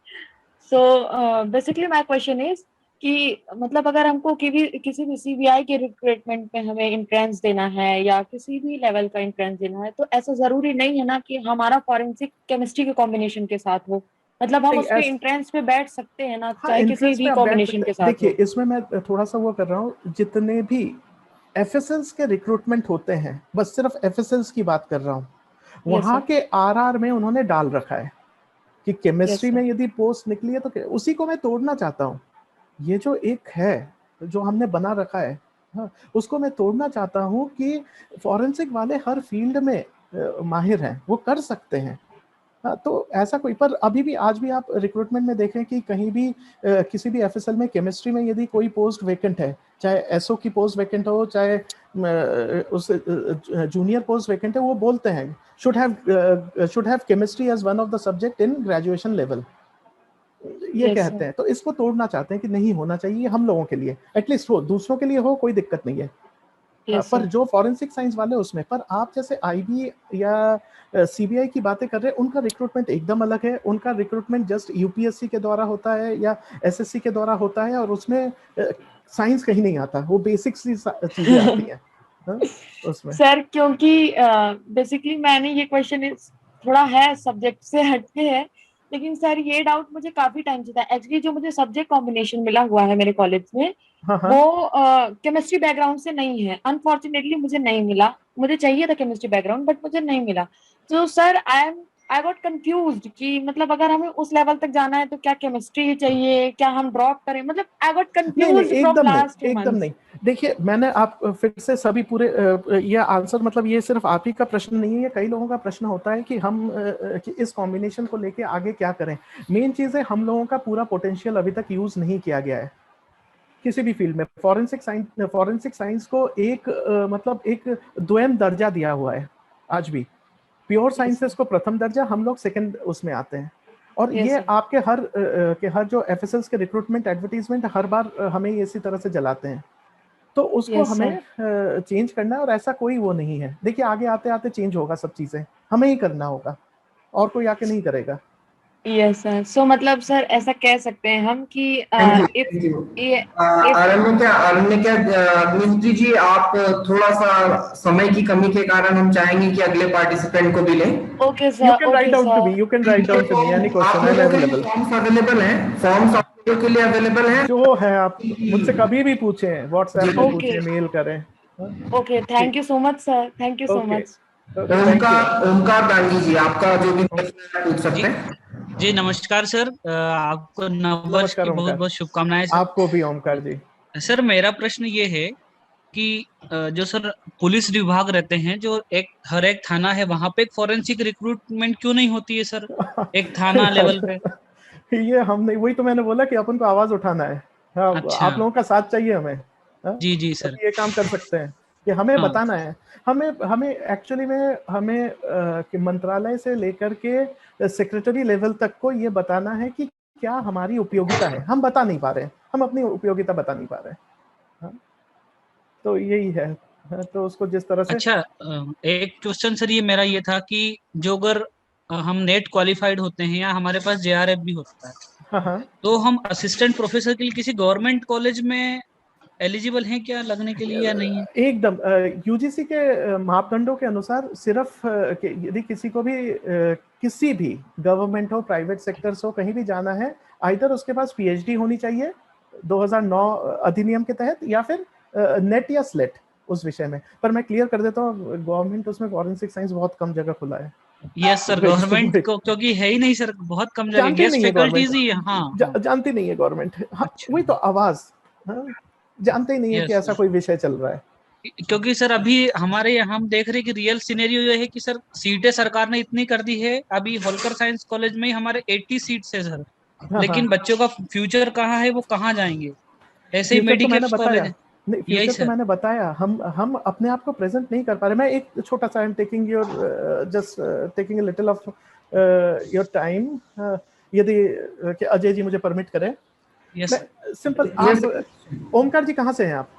so basically my question is कि मतलब अगर हमको किसी भी CBI के recruitment में हमें entrance देना है या किसी भी लेवल का एंट्रेंस देना है, तो ऐसा जरूरी नहीं है ना कि हमारा फॉरेंसिक केमिस्ट्री के कॉम्बिनेशन के साथ हो, मतलब हम उसके एंट्रेंस पे बैठ सकते हैं ना, चाहे किसी भी कॉम्बिनेशन के साथ। देखिए इसमें मैं थोड़ा सा वो कर रहा हूँ, जितने भी FSLs के रिक्रूटमेंट होते हैं, बस सिर्फ FSLs की बात कर रहा हूँ, वहां के RR में उन्होंने डाल रखा है कि केमिस्ट्री में यदि पोस्ट निकली है तो उसी को मैं तोड़ना चाहता हूँ। ये जो एक है जो हमने बना रखा है, हाँ, उसको मैं तोड़ना चाहता हूँ कि फॉरेंसिक वाले हर फील्ड में माहिर हैं, वो कर सकते हैं। हाँ, तो ऐसा कोई, पर अभी भी आज भी आप रिक्रूटमेंट में देखें कि कहीं भी किसी भी FSL में केमिस्ट्री में यदि कोई पोस्ट वैकेंट है, चाहे SO की पोस्ट वैकेंट हो, चाहे उस जूनियर पोस्ट वैकेंट है, वो बोलते हैं should have chemistry as one of the subject in graduation level, ये कहते हैं। तो इसको तोड़ना चाहते हैं कि नहीं होना चाहिए हम लोगों के लिए, एटलीस्ट हो, दूसरों के लिए हो, कोई दिक्कत नहीं है। पर जो फॉरेंसिक साइंस वाले उसमें, पर आप जैसे IB या CBI की बातें कर रहे हैं, उनका रिक्रूटमेंट एकदम अलग है। उनका रिक्रूटमेंट जस्ट UPSC के द्वारा होता है या SSC के द्वारा होता है, और उसमें साइंस कहीं नहीं आता, वो बेसिक चीजें आती हैं उसमें। सर क्योंकि बेसिकली मैंने ये क्वेश्चन थोड़ा है सब्जेक्ट से हटके है, लेकिन सर ये डाउट मुझे काफी टाइम से था। एक्चुअली जो मुझे सब्जेक्ट कॉम्बिनेशन मिला हुआ है मेरे कॉलेज में, वो केमिस्ट्री बैकग्राउंड से नहीं है, अनफॉर्चुनेटली मुझे नहीं मिला। मुझे चाहिए था केमिस्ट्री बैकग्राउंड बट मुझे नहीं मिला। तो सर आई गॉट कंफ्यूज्ड कि मतलब अगर हमें उस लेवल तक जाना है तो क्या केमिस्ट्री ही चाहिए, क्या हम ड्रॉप करें, मतलब I got confused from last 2 months. एकदम नहीं, देखिए मैंने आप फिर से सभी पूरे ये आंसर, मतलब ये सिर्फ आप ही का प्रश्न नहीं है, ये कई लोगों का प्रश्न होता है कि हम कि इस कॉम्बिनेशन को लेके आगे क्या करें। मेन चीज है हम लोगों का पूरा पोटेंशियल अभी तक यूज नहीं किया गया है किसी भी फील्ड में। फॉरेंसिक साइंस को एक मतलब एक द्वैम दर्जा दिया हुआ है आज भी। प्योर साइंसेस को प्रथम दर्जा, हम लोग सेकंड उसमें आते हैं। और ये आपके हर जो FSLs के रिक्रूटमेंट एडवर्टीजमेंट हर बार हमें इसी तरह से जलाते हैं, तो उसको हमें चेंज करना है। और ऐसा कोई वो नहीं है, देखिए आगे आते आते चेंज होगा, सब चीजें हमें ही करना होगा, और कोई आके नहीं करेगा। यस सर, सो मतलब सर ऐसा कह सकते हैं हम कि थैंक इफ यू। ये अग्निहोत्री जी, आप थोड़ा सा समय की कमी के कारण हम चाहेंगे कि अगले पार्टिसिपेंट को भी लें। Okay You sir, can write okay down to me. Sir. You can write down to me. Any आप question, I'm लोगों के लिए available. फॉर्म्स अवेलेबल हैं, फॉर्म्स आप लोगों के लिए अवेलेबल हैं। जो है आप मुझसे कभी भी पूछें, व्हाट्सएप पे ओके, पूछें, मेल करें। हाँ, okay, thank you so much sir, thank you so okay much. Okay, thank you. Omkar Gandhi ji, आपका जो भी प्रश्न है आप पूछ सकते जी हैं। जी नमस्कार सर, आपको नववर्ष नमस्कार की बहुत ओमकार, बहुत शुभकामनाएं सर। आपको भी ओमकार जी। सर मेरा प्रश्न ये है कि जो सर पुलिस विभाग रहते हैं, जो हर एक थाना है, वहां पे एक फॉरेंसिक रिक्रूटमेंट क्यों नहीं होती है सर, एक थाना लेवल पे? ये हम नहीं, वही तो मैंने बोला कि अपन को आवाज उठाना है। हाँ, अच्छा। आप लोगों का साथ चाहिए हमें। हाँ, जी जी सर। तभी ये काम कर सकते हैं कि हमें हाँ बताना है। हमें हमें एक्चुअली में हमें कि मंत्रालय से लेकर के सेक्रेटरी लेवल तक को ये बताना है कि क्या हमारी उपयोगिता है। हम बता नहीं पा रहे हैं, हम अपनी उपयोगिता बता नहीं पा रहे हैं। हाँ, तो यही है। हाँ, तो उसको जिस तरह से अच्छा, एक क्वेश्चन सर ये मेरा ये था कि जो अगर हम नेट क्वालिफाइड होते हैं या हमारे पास जेआरएफ भी होता है, हाँ हाँ तो हम असिस्टेंट प्रोफेसर के लिए किसी गवर्नमेंट कॉलेज में एलिजिबल हैं क्या लगने के लिए या नहीं है? एकदम यूजीसी के मापदंडों के अनुसार सिर्फ यदि किसी को भी किसी भी गवर्नमेंट हो, प्राइवेट सेक्टर्स हो, कहीं भी जाना है, आइदर उसके पास पीएचडी होनी चाहिए 2009 अधिनियम के तहत, या फिर नेट या स्लेट उस विषय में। पर मैं क्लियर कर देता हूँ, गवर्नमेंट उसमें फॉरेंसिक साइंस बहुत कम जगह खुला है। यस सर, गवर्नमेंट को क्योंकि है ही नहीं सर, बहुत कम जगह, जानती गेस्ट नहीं है फैकल्टीज ही गवर्नमेंट, है। हाँ हाँ। जानती नहीं है गवर्नमेंट। हाँ, अच्छा। वही तो आवाज। हाँ, जानते ही नहीं है कि यस ऐसा कोई विषय चल रहा है। क्योंकि सर अभी हमारे यहाँ हम देख रहे हैं कि रियल सिनेरियो ये है कि सर सीटें सरकार ने इतनी कर दी है, अभी होलकर साइंस कॉलेज में ही हमारे 80 सीट्स है सर, हाँ हाँ, लेकिन बच्चों का फ्यूचर कहाँ है, वो कहाँ जाएंगे? ऐसे ही फ्यूचर तो मैंने मेडिकेप्स कॉलेज बताया। है। नहीं, यही फ्यूचर तो सर। मैंने बताया, हम अपने आप को प्रेजेंट नहीं कर पा रहे। मैं एक छोटा सा, I am taking your just taking a little of your time, यदि कि अजय जी मुझे परमिट करें। यस मैं सिंपल, आप ओमकार जी कहाँ से हैं आप?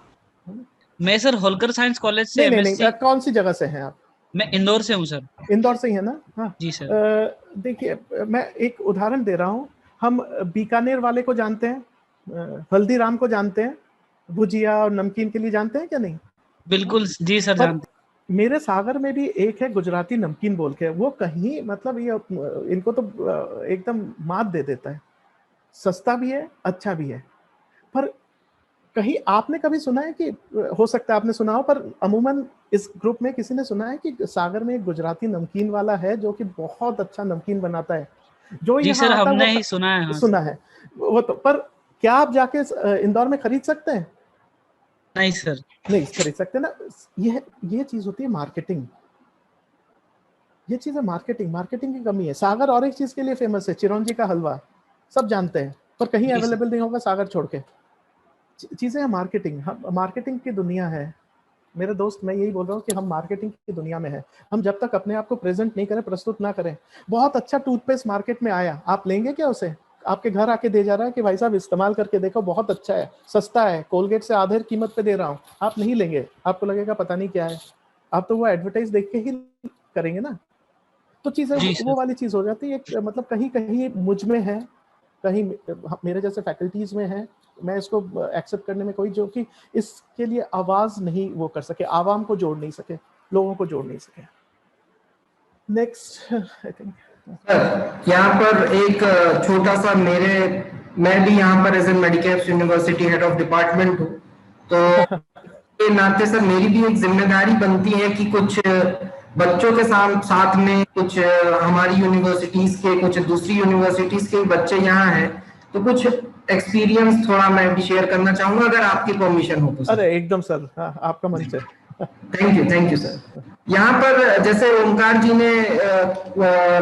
मैं सर होलकर साइंस कॉलेज से नहीं नहीं नहीं, एमएससी। कौन सी जगह से हैं आप? मैं इंदौर से हूँ सर। इंदौर से ही है ना? हाँ। जी सर। देखिए, मैं एक उदाहरण दे रहा हूँ। हम बीकानेर वाले को जानते हैं, हल्दीराम को जानते हैं, भुजिया और नमकीन के लिए जानते हैं क्या? नहीं। बिल्कुल जी सर, पर जानते। मेरे सागर में भी एक है गुजराती नमकीन बोल के, वो कहीं मतलब ये इनको तो एकदम मात दे देता है। सस्ता भी है, अच्छा भी है। पर कहीं आपने कभी सुना है कि, हो सकता है आपने सुना हो, पर अमूमन इस ग्रुप में किसी ने सुना है कि सागर में एक गुजराती नमकीन वाला है जो कि बहुत अच्छा नमकीन बनाता है, जो जी यहाँ सर, आता है हमने वो ही सुना है। हाँ सुना सर। है वो तो। पर क्या आप जाके इंदौर में खरीद सकते हैं? नहीं सर। नहीं खरीद सकते ना। ये चीज होती है मार्केटिंग। ये चीज है मार्केटिंग, मार्केटिंग की कमी है। सागर और एक चीज के लिए फेमस है, चिरौंजी का हलवा, सब जानते हैं, पर कहीं जी सर। अवेलेबल नहीं होगा सागर छोड़ के। चीजें हैं मार्केटिंग, हम मार्केटिंग की दुनिया है मेरे दोस्त। मैं यही बोल रहा हूँ कि हम मार्केटिंग की दुनिया में है। हम जब तक अपने आप को प्रेजेंट नहीं करें, प्रस्तुत ना करें। बहुत अच्छा टूथपेस्ट मार्केट में आया, आप लेंगे क्या उसे? आपके घर आके दे जा रहा है कि भाई साहब इस्तेमाल करके देखो, बहुत अच्छा है, सस्ता है, कोलगेट से आधे कीमत पे दे रहा हूँ। आप नहीं लेंगे, आपको लगेगा पता नहीं क्या है। आप तो वो एडवर्टाइज देख के ही करेंगे ना। तो चीजें जी वो सर। वाली चीज हो जाती है। मतलब कहीं कहीं मुझ में है, कहीं मेरे जैसे फैकल्टीज में है। मैं इसको एक्सेप्ट करने में कोई, जो कि इसके लिए आवाज नहीं वो कर सके, आवाम को जोड़ नहीं सके, लोगों को जोड़ नहीं सके। Next I think. यहाँ पर एक छोटा सा मैं भी यहाँ पर as a Medicaps University head of department हूँ, तो के नाते सर मेरी भी एक जिम्मेदारी बनती है कि कुछ बच्चों के साथ में कुछ हमारी यूनिवर्सिटीज के, कुछ दूसरी यूनिवर्सिटीज के बच्चे यहाँ हैं, तो कुछ एक्सपीरियंस थोड़ा मैं भी शेयर करना चाहूंगा, अगर आपकी परमिशन हो तो सर। अरे एकदम सर, हाँ, आपका मंच है। Thank you sir. यहाँ पर जैसे ओमकार जी ने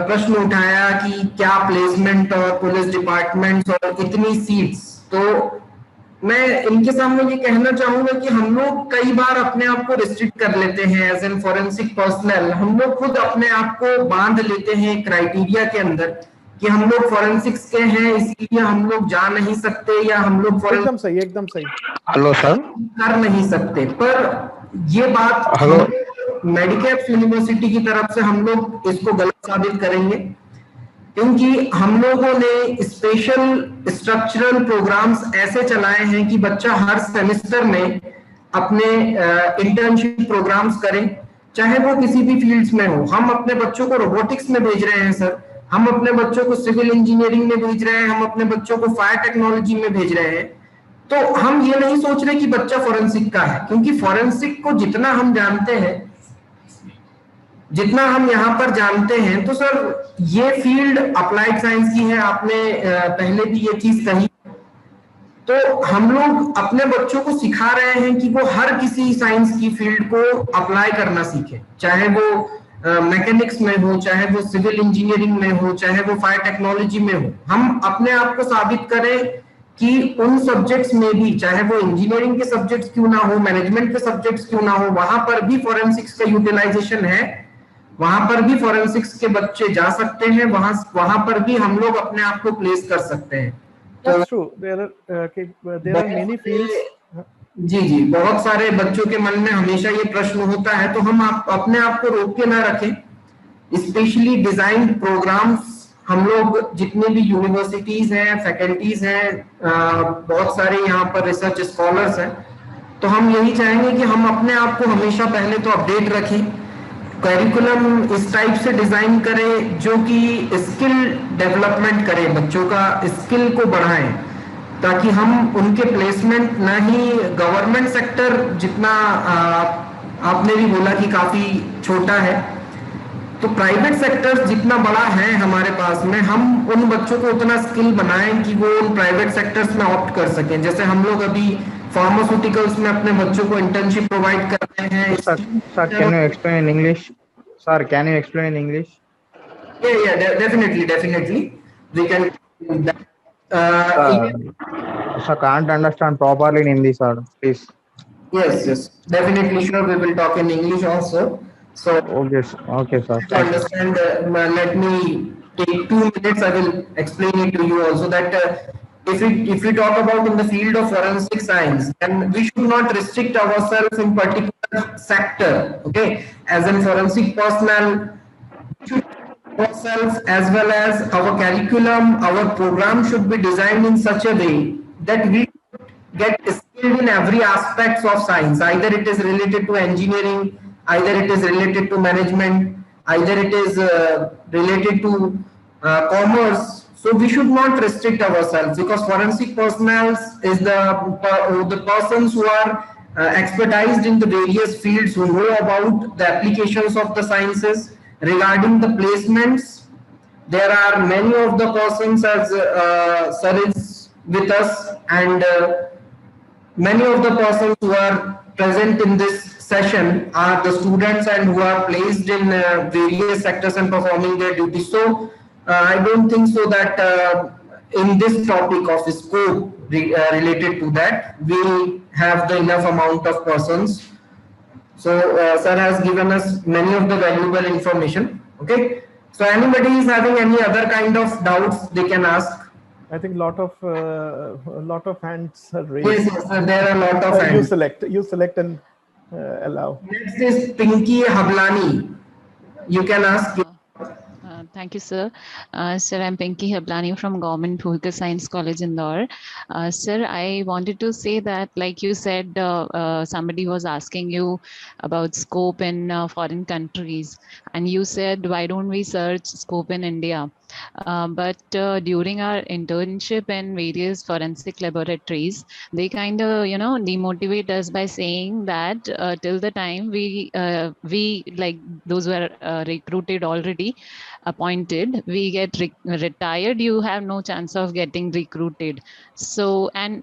प्रश्न उठाया कि क्या प्लेसमेंट और पुलिस डिपार्टमेंट्स और इतनी सीट्स, तो मैं इनके सामने ये कहना चाहूंगा कि हम लोग कई बार अपने आप को रिस्ट्रिक्ट कर लेते हैं एज एन फॉरेंसिक पर्सनल। हम लोग खुद अपने आप को बांध लेते हैं क्राइटेरिया के अंदर कि हम लोग फॉरेंसिक्स के हैं इसीलिए हम लोग जा नहीं सकते, या हम लोग एकदम सही, एकदम सही। Hello sir. कर नहीं सकते। पर ये बात मेडिकेप्स यूनिवर्सिटी की तरफ से हम लोग इसको गलत साबित करेंगे, क्योंकि हम लोगों ने स्पेशल स्ट्रक्चरल प्रोग्राम्स ऐसे चलाए हैं कि बच्चा हर सेमेस्टर में अपने इंटर्नशिप प्रोग्राम्स करे, चाहे वो किसी भी फील्ड्स में हो। हम अपने बच्चों को रोबोटिक्स में भेज रहे हैं सर, हम अपने बच्चों को सिविल इंजीनियरिंग में भेज रहे हैं, हम अपने बच्चों को फायर टेक्नोलॉजी में भेज रहे हैं। तो हम ये नहीं सोच रहे कि बच्चा फॉरेंसिक का है, क्योंकि फॉरेंसिक को जितना हम जानते हैं, जितना हम यहाँ पर जानते हैं, तो सर ये फील्ड अप्लाइड साइंस की है। आपने पहले भी ये चीज कही। तो हम लोग अपने बच्चों को सिखा रहे हैं कि वो हर किसी साइंस की फील्ड को अप्लाई करना सीखे, चाहे वो मैकेनिक्स में हो, चाहे वो सिविल इंजीनियरिंग में हो, चाहे वो फायर टेक्नोलॉजी में हो। हम अपने आप को साबित करें कि उन सब्जेक्ट्स में भी, चाहे वो इंजीनियरिंग के सब्जेक्ट्स क्यों ना हो, मैनेजमेंट के सब्जेक्ट्स क्यों ना हो, वहां पर भी फॉरेंसिक्स का यूटिलाइजेशन है, वहां पर भी फॉरेंसिक्स के बच्चे जा सकते हैं, वहां पर भी हम लोग अपने आप को प्लेस कर सकते हैं। That's true. There are many fields. जी जी, बहुत सारे बच्चों के मन में हमेशा ये प्रश्न होता है, तो हम अपने आप को रोक के ना रखें। स्पेशली डिजाइन प्रोग्राम्स हम लोग जितने भी यूनिवर्सिटीज हैं, फैकल्टीज हैं, बहुत सारे यहाँ पर रिसर्च स्कॉलर्स हैं, तो हम यही चाहेंगे कि हम अपने आप को हमेशा पहले तो अपडेट रखें, करिकुलम इस टाइप से डिजाइन करें जो कि स्किल डेवलपमेंट करे, बच्चों का स्किल को बढ़ाएं, ताकि हम उनके प्लेसमेंट, ना ही गवर्नमेंट सेक्टर जितना आपने भी बोला कि काफी छोटा है, तो प्राइवेट सेक्टर जितना बड़ा है हमारे पास में, हम उन बच्चों को उतना स्किल बनाएं कि वो उन प्राइवेट सेक्टर्स में ऑप्ट कर सकें। जैसे हम लोग अभी फार्मास्यूटिकल्स में अपने बच्चों को इंटर्नशिप प्रोवाइड कर रहे हैं। Sir, can you explain in English? Sir, can you explain in English? Yeah, definitely. We can do that. Sir, can't understand properly in Hindi, sir. Please. Yes, definitely, sure. We will talk in English also. So, Okay, sir. to understand, let me take 2 minutes. I will explain it to you also that if we talk about in the field of forensic science, then we should not restrict ourselves in particular sector. Okay, as in forensic personnel, should ourselves as well as our curriculum, our program should be designed in such a way that we get skilled in every aspects of science. Either it is related to engineering, either it is related to management, either it is related to commerce. So we should not restrict ourselves, because forensic personnel is the persons who are expertised in the various fields, who know about the applications of the sciences. Regarding the placements, there are many of the persons, as sir is with us, and many of the persons who are present in this session are the students and who are placed in various sectors and performing their duties. So I don't think so that in this topic of scope related to that, we have the enough amount of persons. So sir has given us many of the valuable information. Okay, so anybody is having any other kind of doubts, they can ask. I think lot of hands are raised. Yes, there are a lot of hands. You select and allow. Next is Pinky Hablani. You can ask. Thank you, sir. Sir, I'm Pinky Hablani from Government Bhulkar Science College, Indore. Sir, I wanted to say that, like you said, somebody was asking you about scope in foreign countries, and you said, why don't we search scope in India? But during our internship in various forensic laboratories, they kind of, demotivate us by saying that till the time we like those who are recruited already, appointed, we get retired, you have no chance of getting recruited. So, and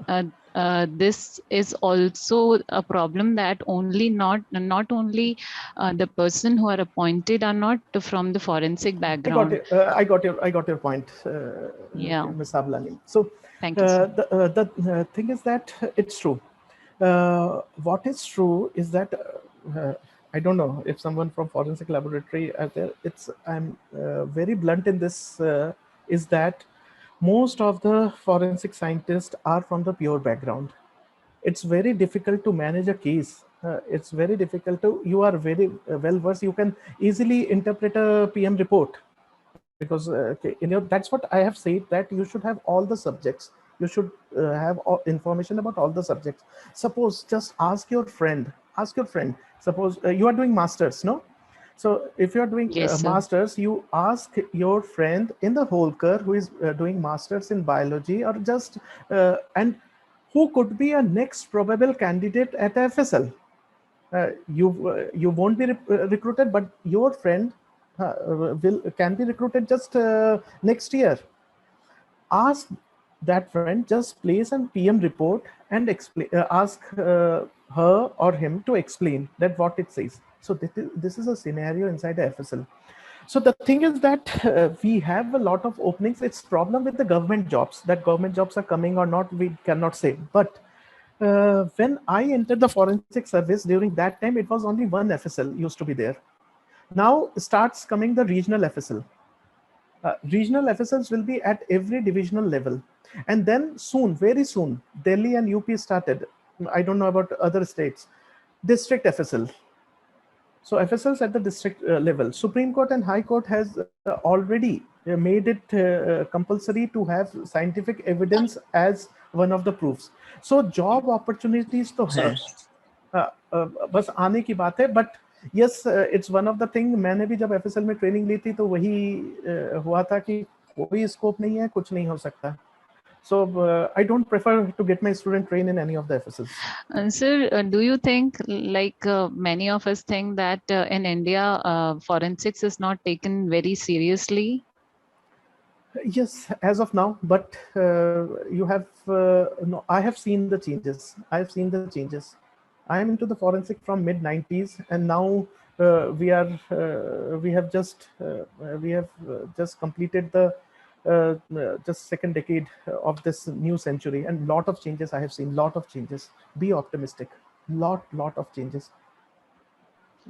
this is also a problem that not only the person who are appointed are not from the forensic background. I got your point. Yeah, Ms. Hablani. So thank you. Sir. The thing is that it's true. What is true is that I don't know if someone from forensic laboratory are there. I'm very blunt in this. Is that most of the forensic scientists are from the pure background. It's very difficult to manage a case. It's very difficult to. You are very well versed. You can easily interpret a PM report. because that's what I have said, that you should have all the subjects. You should have information about all the subjects. Suppose just ask your friend. Suppose you are doing masters, no? So if you are doing Yes, sir. masters, you ask your friend in the Holker who is doing masters in biology, or just and who could be a next probable candidate at FSL. You won't be recruited, but your friend can be recruited just next year. Ask that friend, just place an PM report and explain. Ask her or him to explain that what it says. So this is a scenario inside the FSL. So the thing is that we have a lot of openings. It's problem with the government jobs, that government jobs are coming or not, we cannot say. But when I entered the forensic service, during that time, it was only one FSL used to be there. Now starts coming the regional FSL. Regional FSLs will be at every divisional level. And then soon, very soon, Delhi and UP started. I don't know about other states. District FSL. So FSLs at the district level. Supreme Court and High Court has already made it compulsory to have scientific evidence as one of the proofs. So job opportunities तो हैं, बस आने की बात है. But yes, it's one of the thing. मैंने भी जब FSL में ट्रेनिंग ली थी तो वही हुआ था कि कोई स्कोप नहीं है, कुछ नहीं हो सकता. So I don't prefer to get my student trained in any of the FSLs. Sir, do you think, like many of us think that in India, forensics is not taken very seriously? Yes, as of now, but you have no, I have seen the changes. I have seen the changes. I am into the forensic from mid 90s, and now we have just completed the just second decade of this new century, and lot of changes I have seen. Lot of changes. Be optimistic. Lot of changes.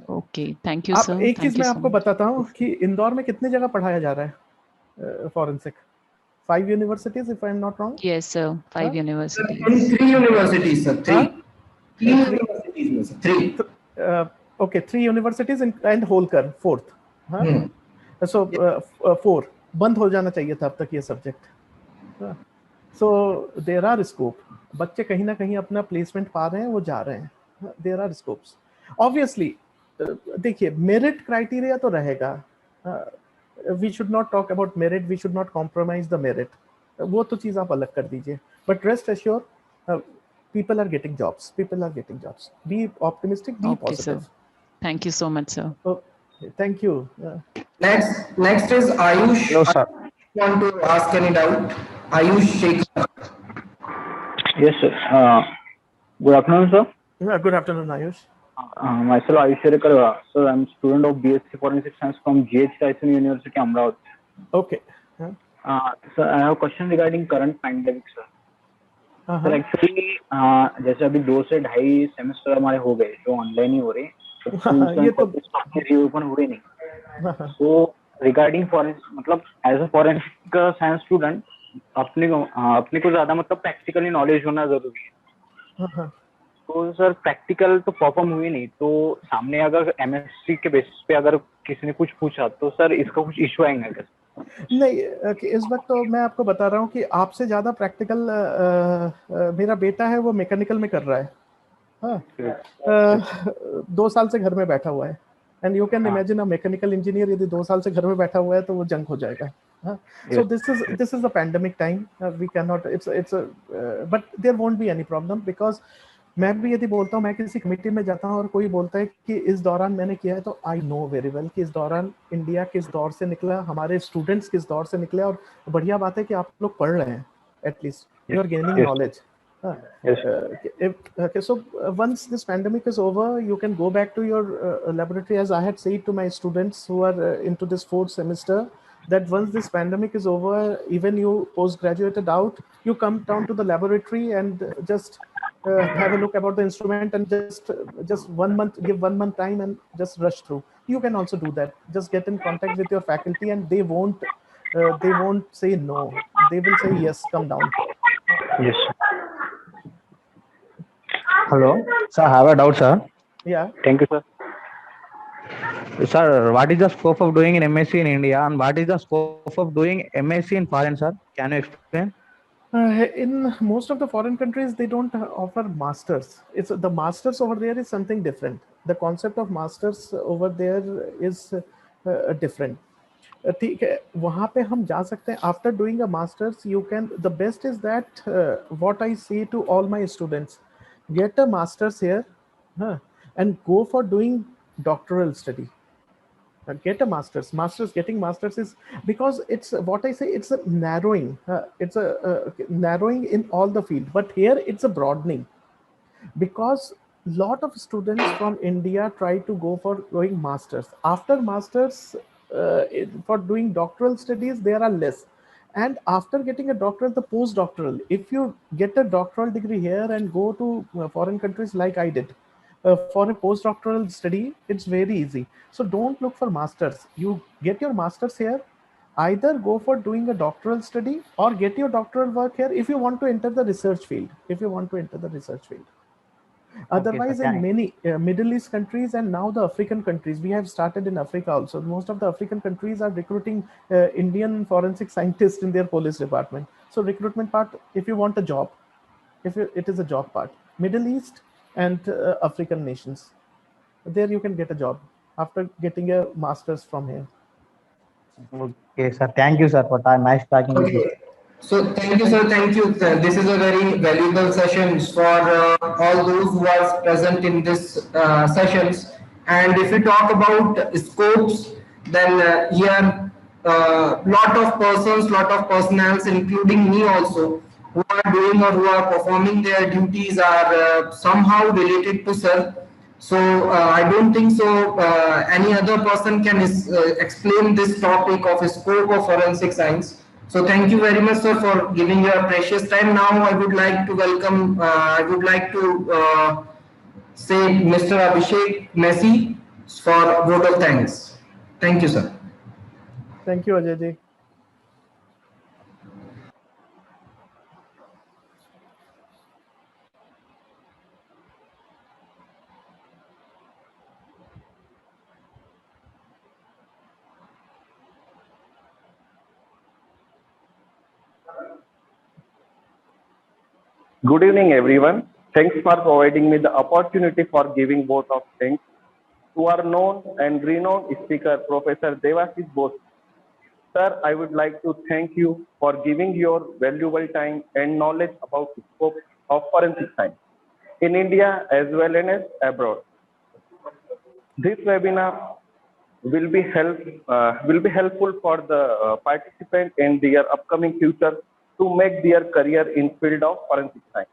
Okay, thank you, अब sir. एक Thank चीज you मैं so आपको much. बताता हूँ कि इंदौर में कितने जगह पढ़ाया जा रहा है forensic. 5 universities, if I'm not wrong. Yes, sir. 5 Huh? universities. In 3 universities, sir. 3. Huh? 3 universities, sir. 3. Okay, 3 universities and Holkar, 4th. Huh? So 4 बंद हो जाना चाहिए था अब तक ये subject. So there are scope. बच्चे कहीं ना कहीं अपना प्लेसमेंट पा रहे हैं, वो जा रहे हैं. There are scopes. Obviously, देखिए मेरिट क्राइटेरिया तो रहेगा. We should not talk about merit. We should not compromise the merit. वो तो चीज आप अलग कर दीजिए. But rest assured, people are getting jobs. People are getting jobs. Be optimistic. Be Okay, positive. sir. Thank you so much, sir. Okay, thank you. Next is Ayush. Hello, sir. Want to ask any doubt? Ayush Shekhar. Yes, sir. Good afternoon, sir. Good afternoon, Ayush. Myself Ayush Shekhar. Sir, I'm a student of BSc Forensic Science from GH Tyson University, Amravati. Okay. Sir, I have a question regarding current pandemic, sir. Sir actually जैसे अभी 2 से 2.5 semester हमारे हो गए जो online ही हो रहे हैं, ये तो रीओपन हुए नहीं. सो रिगार्डिंग फॉरेंसिक, मतलब as a forensic science student अपने को ज्यादा मतलब प्रैक्टिकली नॉलेज होना जरूरी है. तो सर प्रैक्टिकल तो परफॉर्म हुए नहीं, तो सामने अगर एमएससी के बेसिस पे अगर किसी ने कुछ पूछा तो सर इसका कुछ इश्यू आएगा क्या? नहीं, इस वक्त तो मैं आपको बता रहा हूँ कि आपसे ज्यादा प्रैक्टिकल मेरा बेटा है, वो मैकेनिकल में कर रहा है. हाँ, 2 साल से घर में बैठा हुआ है. And you can imagine a mechanical engineer यदि 2 साल से घर में बैठा हुआ है तो वो जंग हो जाएगा. So this is a pandemic time. We cannot. It's a but there won't be any problem because मैं भी यदि बोलता हूँ, मैं किसी कमेटी में जाता हूँ और कोई बोलता है कि इस दौरान मैंने किया है, तो आई नो वेरी वेल कि इस दौरान इंडिया किस दौर से निकला, हमारे स्टूडेंट्स किस दौर से निकले. और बढ़िया बात है कि आप लोग पढ़ रहे हैं, at least you are gaining knowledge. So once this pandemic is over, you can go back to your laboratory. As I had said to my students who are into this 4th semester, that once this pandemic is over, even you post-graduated out, you come down to the laboratory and just have a look about the instrument and just 1 month, give 1 month time and just rush through. You can also do that. Just get in contact with your faculty and they won't say no. They will say yes, come down. Yes. Hello, sir. I have a doubt, sir. Yeah. Thank you, sir. Sir, what is the scope of doing an MSc in India and what is the scope of doing MSc in foreign, sir? Can you explain? In most of the foreign countries, they don't offer masters. It's the masters over there is something different. The concept of masters over there is different. ठीक है, वहाँ पे हम जा सकते हैं. After doing a masters, you can. The best is that what I say to all my students, get a masters here, and go for doing doctoral study. Get a masters. Getting masters is because it's what I say, it's a narrowing, it's a narrowing in all the field, but here it's a broadening, because lot of students from India try to go for doing masters. After masters, for doing doctoral studies there are less, and after getting a doctoral, the postdoctoral, if you get a doctoral degree here and go to foreign countries like I did, for a postdoctoral study, it's very easy. So don't look for masters. You get your masters here, either go for doing a doctoral study or get your doctoral work here if you want to enter the research field. Otherwise, Okay, in many Middle East countries and now the African countries, we have started in Africa also. Most of the African countries are recruiting Indian forensic scientists in their police department. So recruitment part, if you want a job, it is a job part. Middle East and African nations, there you can get a job after getting a master's from here. Okay, sir. Thank you, sir, for nice talking with you. So thank you, sir. Thank you. This is a very valuable session for all those who are present in this sessions. And if we talk about scopes, then here lot of persons, lot of personnels, including me also, who are doing or who are performing their duties are somehow related to sir. So I don't think so any other person can explain this topic of a scope of forensic science. So thank you very much, sir, for giving your precious time. Now I would like to welcome, say Mr. Abhishek Messi for vote of thanks. Thank you, sir. Thank you, Ajay ji. Good evening, everyone. Thanks for providing me the opportunity for giving vote of thanks to our known and renowned speaker, Professor Devashish Bose. Sir, I would like to thank you for giving your valuable time and knowledge about the scope of forensic science in India as well as abroad. This webinar will be helpful for the participant in their upcoming future to make their career in field of forensic science.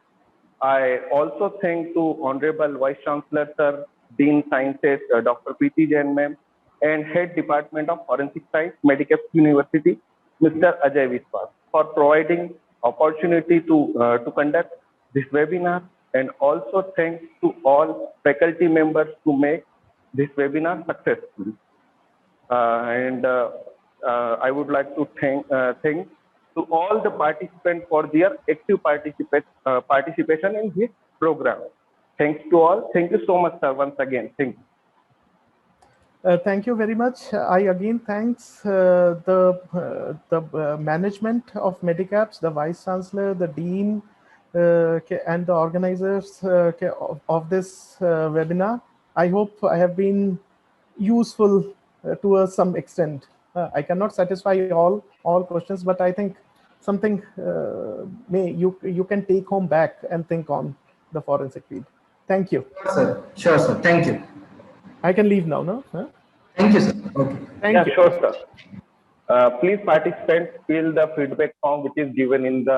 I also thank to Honorable Vice Chancellor Sir, Dean Sciences, Dr. P.T. Jain Ma'am, and Head Department of Forensic Science, Medicaps University, Mr. Ajay Viswas, for providing opportunity to conduct this webinar, and also thanks to all faculty members to make this webinar successful. I would like to thank to all the participants for their active participation in this program. Thanks to all. Thank you so much, sir, once again. Thank you. Thank you very much. I again thanks the management of Medicaps, the Vice Chancellor, the Dean, and the organizers of this webinar. I hope I have been useful to some extent. I cannot satisfy all questions, but I think something you can take home back and think on the forensic field. Thank you. Sure, sir. Thank you. I can leave now, no? Huh? Thank you, sir. Okay. Thank you. Sure, sir. Please, participants, fill the feedback form which is given in the